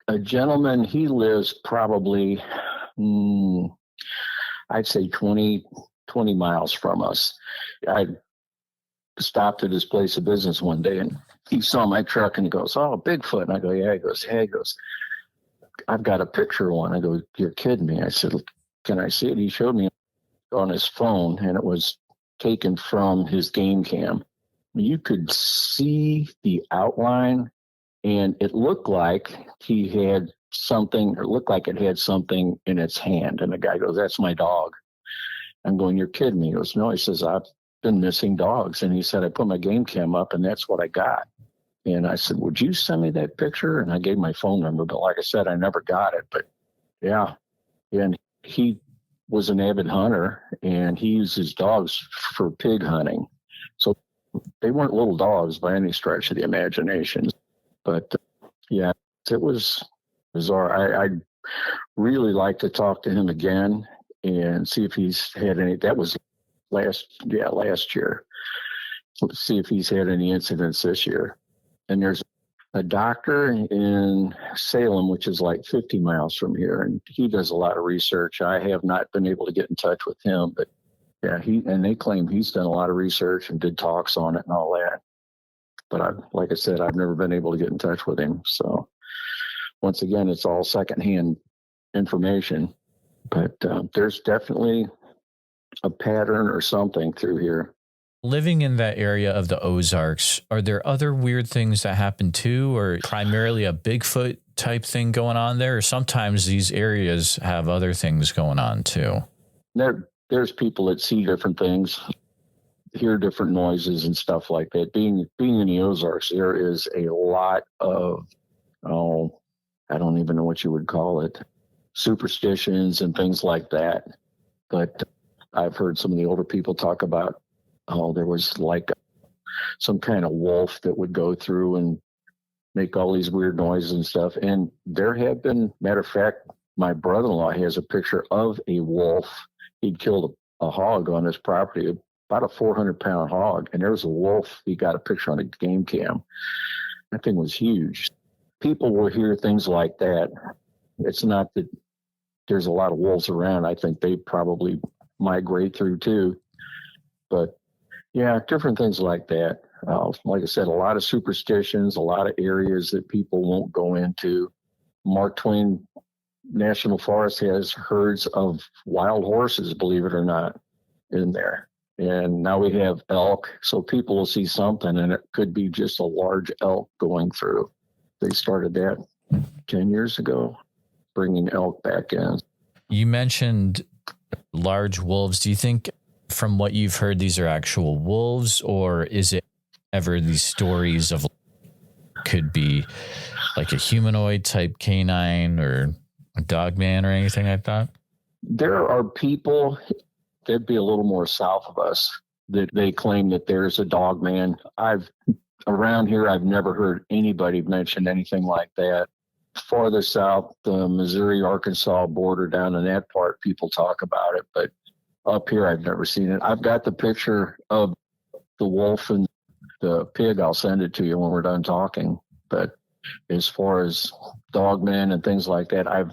A gentleman, he lives probably, I'd say 20 miles from us. I stopped at his place of business one day, and he saw my truck and he goes, oh, Bigfoot. And I go, yeah. He goes, hey, I've got a picture of one. I go, you're kidding me. I said, can I see it? He showed me on his phone, and it was taken from his game cam. You could see the outline, and it looked like he had something, or looked like it had something in its hand. And the guy goes, "That's my dog." I'm going, "You're kidding me." He goes, "No." He says, "I've been missing dogs." And he said, "I put my game cam up and that's what I got." And I said, "Would you send me that picture?" And I gave my phone number, but like I said, I never got it. But yeah. And he was an avid hunter, and he used his dogs for pig hunting. So they weren't little dogs by any stretch of the imagination. But yeah, it was bizarre. I'd really like to talk to him again and see if he's had any. That was last year. Let's see if he's had any incidents this year. And there's a doctor in Salem, which is like 50 miles from here, and he does a lot of research. I have not been able to get in touch with him, but yeah, they claim he's done a lot of research and did talks on it and all that. But like I said, I've never been able to get in touch with him. So once again, it's all secondhand information, but there's definitely a pattern or something through here. Living in that area of the Ozarks, are there other weird things that happen too, or primarily a Bigfoot type thing going on there? Or sometimes these areas have other things going on too? There's people that see different things, hear different noises and stuff like that. Being in the Ozarks, there is a lot of, I don't even know what you would call it, superstitions and things like that. But I've heard some of the older people talk about, there was like some kind of wolf that would go through and make all these weird noises and stuff. And there have been, matter of fact, my brother-in-law has a picture of a wolf. He'd killed a hog on his property, about a 400-pound hog. And there was a wolf. He got a picture on a game cam. That thing was huge. People will hear things like that. It's not that there's a lot of wolves around. I think they probably migrate through too. But yeah, different things like that. Like I said, a lot of superstitions, a lot of areas that people won't go into. Mark Twain National Forest has herds of wild horses, believe it or not, in there. And now we have elk. So people will see something, and it could be just a large elk going through. They started that 10 years ago, bringing elk back in. You mentioned large wolves. Do you think, from what you've heard, these are actual wolves, or is it ever these stories of could be like a humanoid type canine or a dog man or anything like that? There are people that'd be a little more south of us that they claim that there's a dog man. Around here, I've never heard anybody mention anything like that. Farther south, the Missouri-Arkansas border, down in that part, people talk about it, but up here, I've never seen it. I've got the picture of the wolf and the pig. I'll send it to you when we're done talking. But as far as dogmen and things like that, I've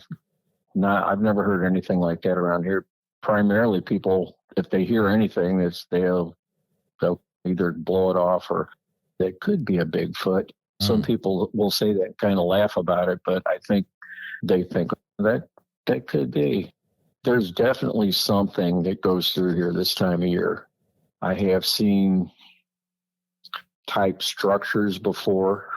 never heard anything like that around here. Primarily, people, if they hear anything, they'll either blow it off, or that could be a Bigfoot. Some people will say that, kind of laugh about it, but I think they think that could be. There's definitely something that goes through here this time of year. I have seen type structures before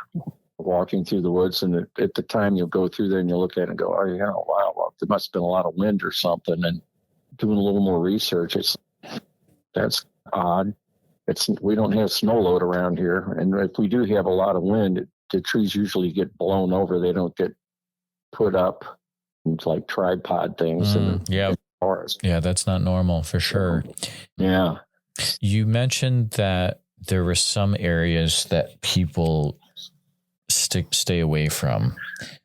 walking through the woods, and at the time you'll go through there and you'll look at it and go, "Oh, yeah, wow, there must have been a lot of wind or something." And doing a little more research, that's odd. We don't have snow load around here, and if we do have a lot of wind, the trees usually get blown over. They don't get put up. It's like tripod things in the forest. Yeah, that's not normal for sure. Yeah. You mentioned that there were some areas that people stay away from.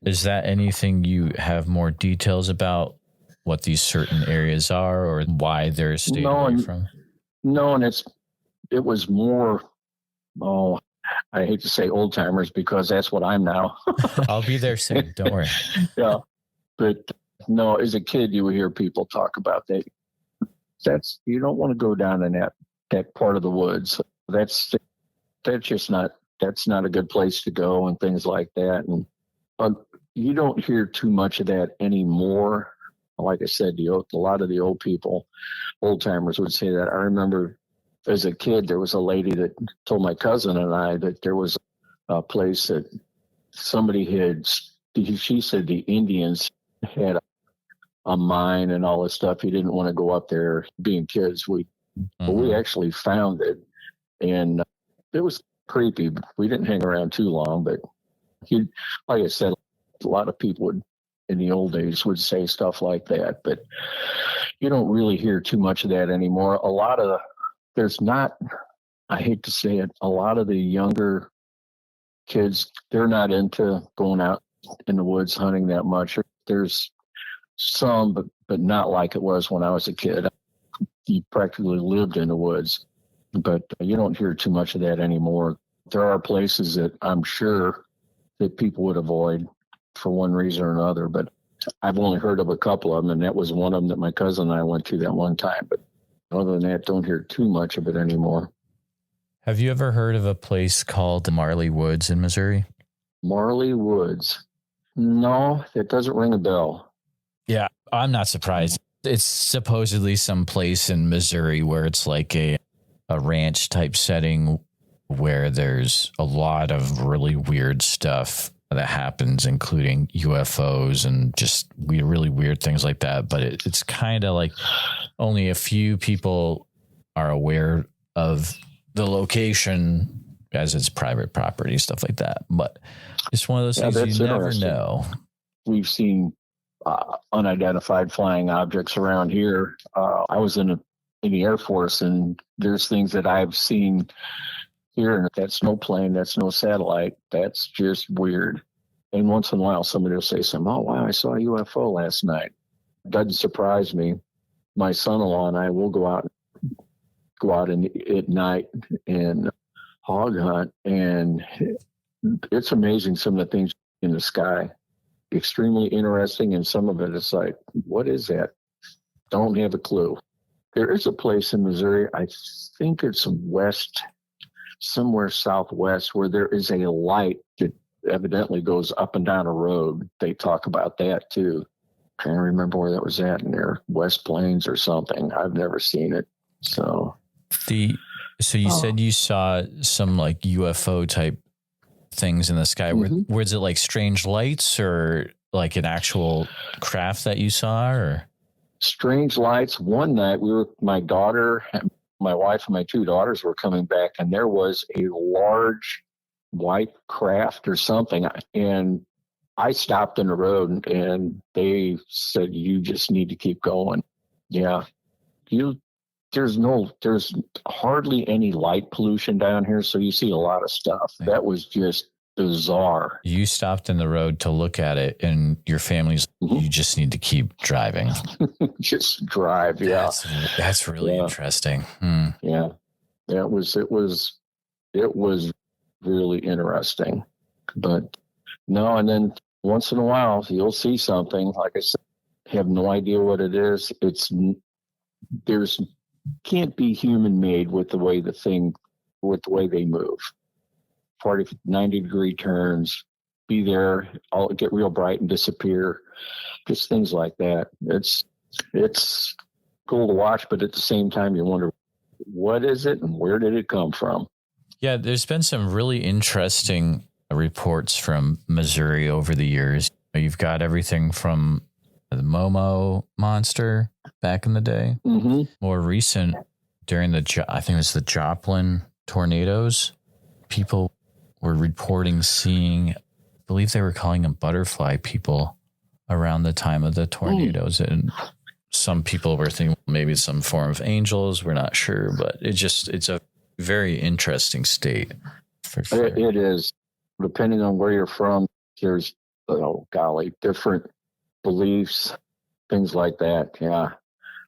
Is that anything you have more details about, what these certain areas are or why they're stayed away from? No, and it was more, I hate to say old timers because that's what I'm now. I'll be there soon. Don't worry. Yeah. But no, as a kid, you would hear people talk about that. You don't want to go down in that part of the woods. That's not a good place to go and things like that. And you don't hear too much of that anymore. Like I said, a lot of the old timers would say that. I remember as a kid, there was a lady that told my cousin and I that there was a place that somebody she said the Indians had a mine and all this stuff. He didn't want to go up there being kids. But we actually found it, and it was creepy. We didn't hang around too long, but like I said, a lot of people in the old days would say stuff like that, but you don't really hear too much of that anymore. I hate to say it, a lot of the younger kids, they're not into going out in the woods hunting that much. There's some, but not like it was when I was a kid. You practically lived in the woods, but you don't hear too much of that anymore. There are places that I'm sure that people would avoid for one reason or another, but I've only heard of a couple of them, and that was one of them that my cousin and I went to that one time. But other than that, don't hear too much of it anymore. Have you ever heard of a place called Marley Woods in Missouri? Marley Woods? No, that doesn't ring a bell. Yeah, I'm not surprised. It's supposedly some place in Missouri where it's like a ranch type setting where there's a lot of really weird stuff that happens, including UFOs and just really weird things like that. But it's kind of like only a few people are aware of the location as it's private property, stuff like that. But it's one of those things you never know. We've seen unidentified flying objects around here. I was in the Air Force, and there's things that I've seen here, and that's no plane, that's no satellite. That's just weird. And once in a while, somebody will say something, oh, wow, I saw a UFO last night. Doesn't surprise me. My son-in-law and I will go out at night and hog hunt, and it's amazing some of the things in the sky. Extremely interesting, and some of it is like, what is that? Don't have a clue. There is a place in Missouri, I think it's somewhere southwest, where there is a light that evidently goes up and down a road. They talk about that too. I can't remember where that was at in there, West Plains or something. I've never seen it. So you said you saw some like UFO type things in the sky. Was it like strange lights or like an actual craft that you saw? Or strange lights? One night my daughter, my wife, and my two daughters were coming back, and there was a large white craft or something, and I stopped in the road, and they said, you just need to keep going. Yeah. There's hardly any light pollution down here, so you see a lot of stuff. That was just bizarre. You stopped in the road to look at it, and your family's you just need to keep driving. Just drive, yeah. That's really interesting. Yeah. It was really interesting. But no, and then once in a while you'll see something, like I said, have no idea what it is. Can't be human made with the way they move. 90 degree turns, be there, all get real bright and disappear. Just things like that. It's cool to watch, but at the same time you wonder, what is it and where did it come from? Yeah, there's been some really interesting reports from Missouri over the years. You've got everything from the Momo monster back in the day. More recent, during I think it was the Joplin tornadoes, people were reporting seeing, I believe they were calling them butterfly people around the time of the tornadoes. And some people were thinking maybe some form of angels. We're not sure, but it's a very interesting state for sure. It is. Depending on where you're from, there's, different beliefs, things like that. Yeah.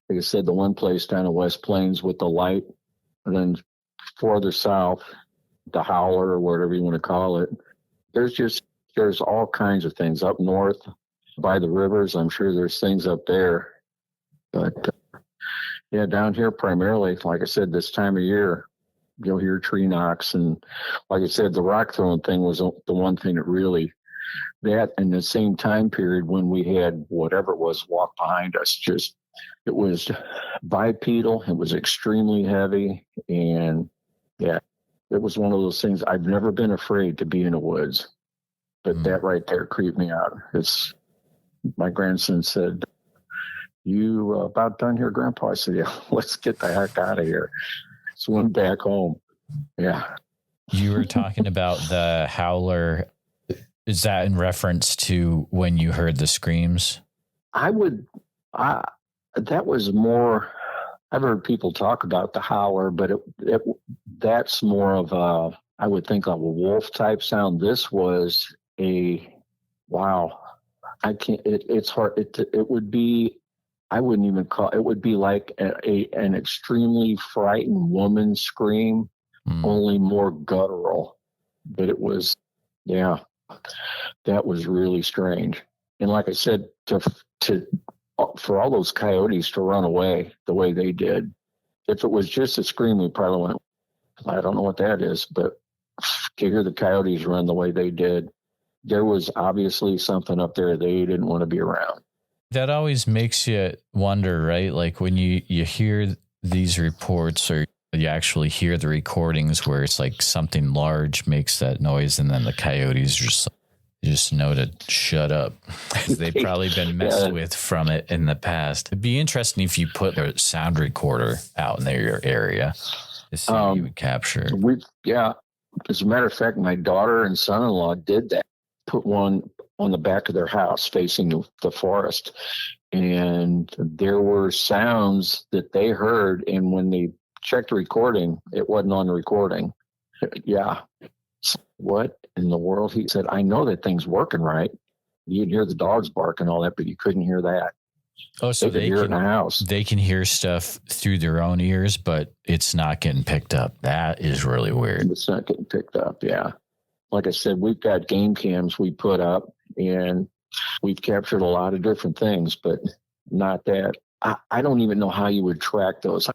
Like I said, the one place down in West Plains with the light, and then farther south, the Howler or whatever you want to call it. There's all kinds of things up north by the rivers. I'm sure there's things up there, but yeah, down here primarily, like I said, this time of year, you'll hear tree knocks, and like I said, the rock throwing thing was the one thing that really, that in the same time period when we had whatever it was walk behind us, just It was bipedal. It was extremely heavy. And yeah, it was one of those things. I've never been afraid to be in the woods, but that right there creeped me out. My grandson said, "You about done here, Grandpa?" I said, "Yeah, let's get the heck out of here." So went back home. Yeah. You were talking about the howler. Is that in reference to when you heard the screams? That was more, I've heard people talk about the howler, but that's more of I would think of a wolf type sound. This was wow. It's hard. It would be, I wouldn't even it would be like an extremely frightened woman scream, only more guttural. But it was, yeah, that was really strange. And like I said, for all those coyotes to run away the way they did, if it was just a scream, we probably went, I don't know what that is, but to hear the coyotes run the way they did, there was obviously something up there they didn't want to be around. That always makes you wonder, right? Like when you hear these reports or you actually hear the recordings where it's like something large makes that noise and then the coyotes just know to shut up. They've probably been messed with from it in the past. It'd be interesting if you put a sound recorder out in your area to see what you would capture. As a matter of fact, my daughter and son-in-law did that. Put one on the back of their house facing the forest. And there were sounds that they heard. And when they checked the recording, it wasn't on the recording. Yeah. What in the world? He said, I know that thing's working right. You can hear the dogs bark and all that, but you couldn't hear that. Oh, so they could hear it in the house. They can hear stuff through their own ears, but it's not getting picked up. That is really weird. It's not getting picked up. Yeah. Like I said, we've got game cams we put up and we've captured a lot of different things, but not that. I don't even know how you would track those.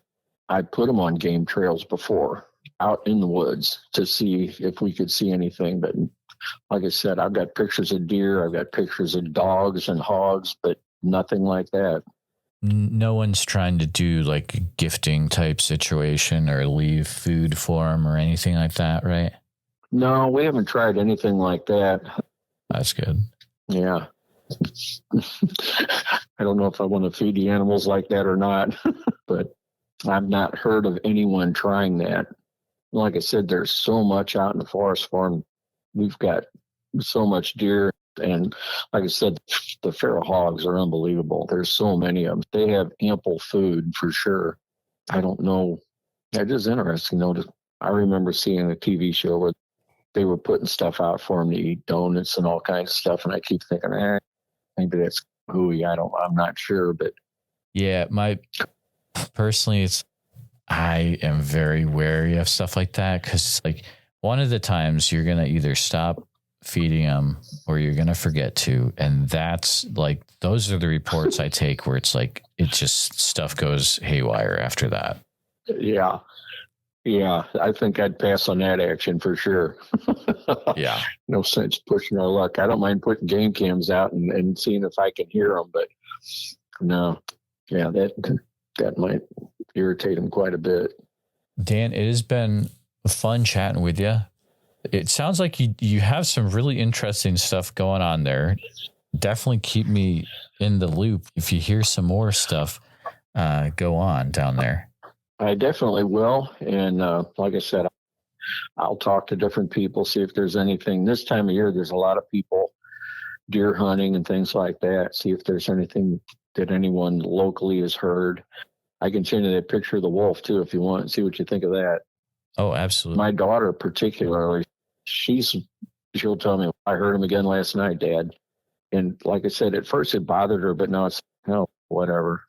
I put them on game trails before out in the woods to see if we could see anything. But like I said, I've got pictures of deer. I've got pictures of dogs and hogs, but nothing like that. No one's trying to do like a gifting type situation or leave food for them or anything like that, right? No, we haven't tried anything like that. That's good. Yeah. I don't know if I want to feed the animals like that or not, but I've not heard of anyone trying that. Like I said, there's so much out in the forest farm. We've got so much deer. And like I said, the feral hogs are unbelievable. There's so many of them. They have ample food for sure. I don't know. It is interesting, though. I remember seeing a TV show where they were putting stuff out for them to eat, donuts and all kinds of stuff. And I keep thinking, maybe that's hooey. I'm not sure, but yeah, personally, I am very wary of stuff like that. Cause like one of the times you're going to either stop feeding them or you're going to forget to. And that's like, those are the reports I take where it's like, it just stuff goes haywire after that. Yeah. Yeah, I think I'd pass on that action for sure. Yeah. No sense pushing our luck. I don't mind putting game cams out and seeing if I can hear them, but no. Yeah, that might irritate them quite a bit. Dan, it has been fun chatting with you. It sounds like you have some really interesting stuff going on there. Definitely keep me in the loop. If you hear some more stuff, go on down there. I definitely will. And like I said, I'll talk to different people, see if there's anything. This time of year, there's a lot of people deer hunting and things like that. See if there's anything that anyone locally has heard. I can send you that picture of the wolf, too, if you want, and see what you think of that. Oh, absolutely. My daughter particularly, she'll tell me, I heard him again last night, Dad. And like I said, at first it bothered her, but now it's, whatever.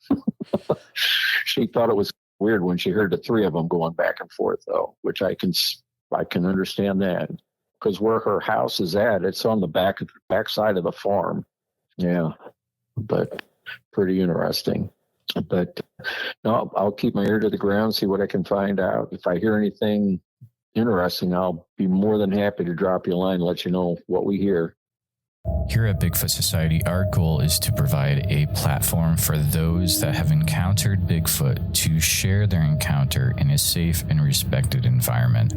She thought it was weird when she heard the three of them going back and forth, though, which I can understand that, because where her house is at, it's on the back side of the farm. Yeah, but pretty interesting. But no, I'll keep my ear to the ground, see what I can find out. If I hear anything interesting, I'll be more than happy to drop you a line and let you know what we hear. Here at Bigfoot Society, our goal is to provide a platform for those that have encountered Bigfoot to share their encounter in a safe and respected environment.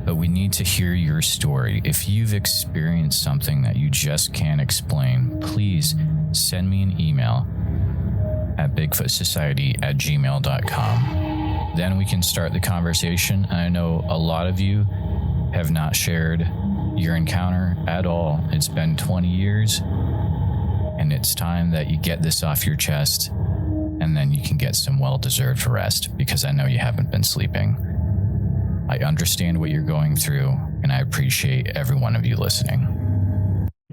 But we need to hear your story. If you've experienced something that you just can't explain, please send me an email at bigfootsociety@gmail.com. Then we can start the conversation. I know a lot of you have not shared your encounter at all. It's been 20 years, and it's time that you get this off your chest, and then you can get some well-deserved rest, because I know you haven't been sleeping. I understand what you're going through, and I appreciate every one of you listening.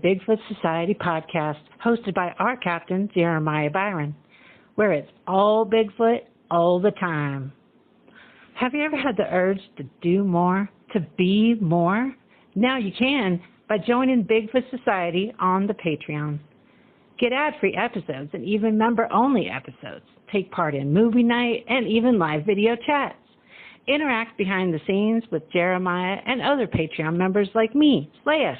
Bigfoot Society podcast, hosted by our captain, Jeremiah Byron, where it's all Bigfoot all the time. Have you ever had the urge to do more, to be more? Now you can by joining Bigfoot Society on the Patreon. Get ad-free episodes and even member-only episodes. Take part in movie night and even live video chats. Interact behind the scenes with Jeremiah and other Patreon members like me, Slaya.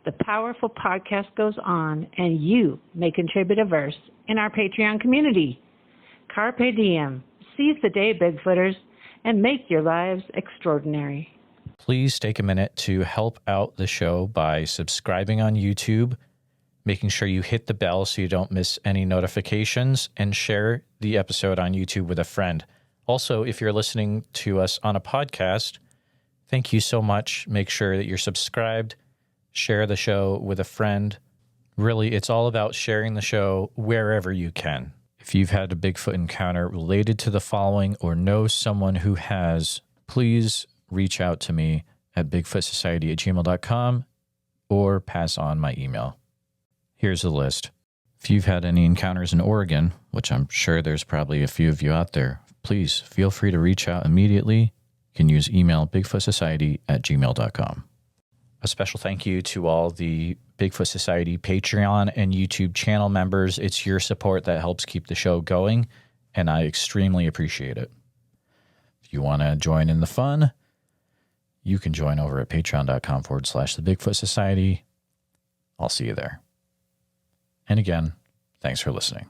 The powerful podcast goes on, and you may contribute a verse in our Patreon community. Carpe diem. Seize the day, Bigfooters, and make your lives extraordinary. Please take a minute to help out the show by subscribing on YouTube, making sure you hit the bell so you don't miss any notifications, and share the episode on YouTube with a friend. Also, if you're listening to us on a podcast, thank you so much. Make sure that you're subscribed, share the show with a friend. Really, it's all about sharing the show wherever you can. If you've had a Bigfoot encounter related to the following or know someone who has, please reach out to me at bigfootsociety@gmail.com or pass on my email. Here's the list. If you've had any encounters in Oregon, which I'm sure there's probably a few of you out there, please feel free to reach out immediately. You can use email bigfootsociety@gmail.com. A special thank you to all the Bigfoot Society Patreon and YouTube channel members. It's your support that helps keep the show going, and I extremely appreciate it. If you want to join in the fun, you can join over at patreon.com/the Bigfoot Society. I'll see you there. And again, thanks for listening.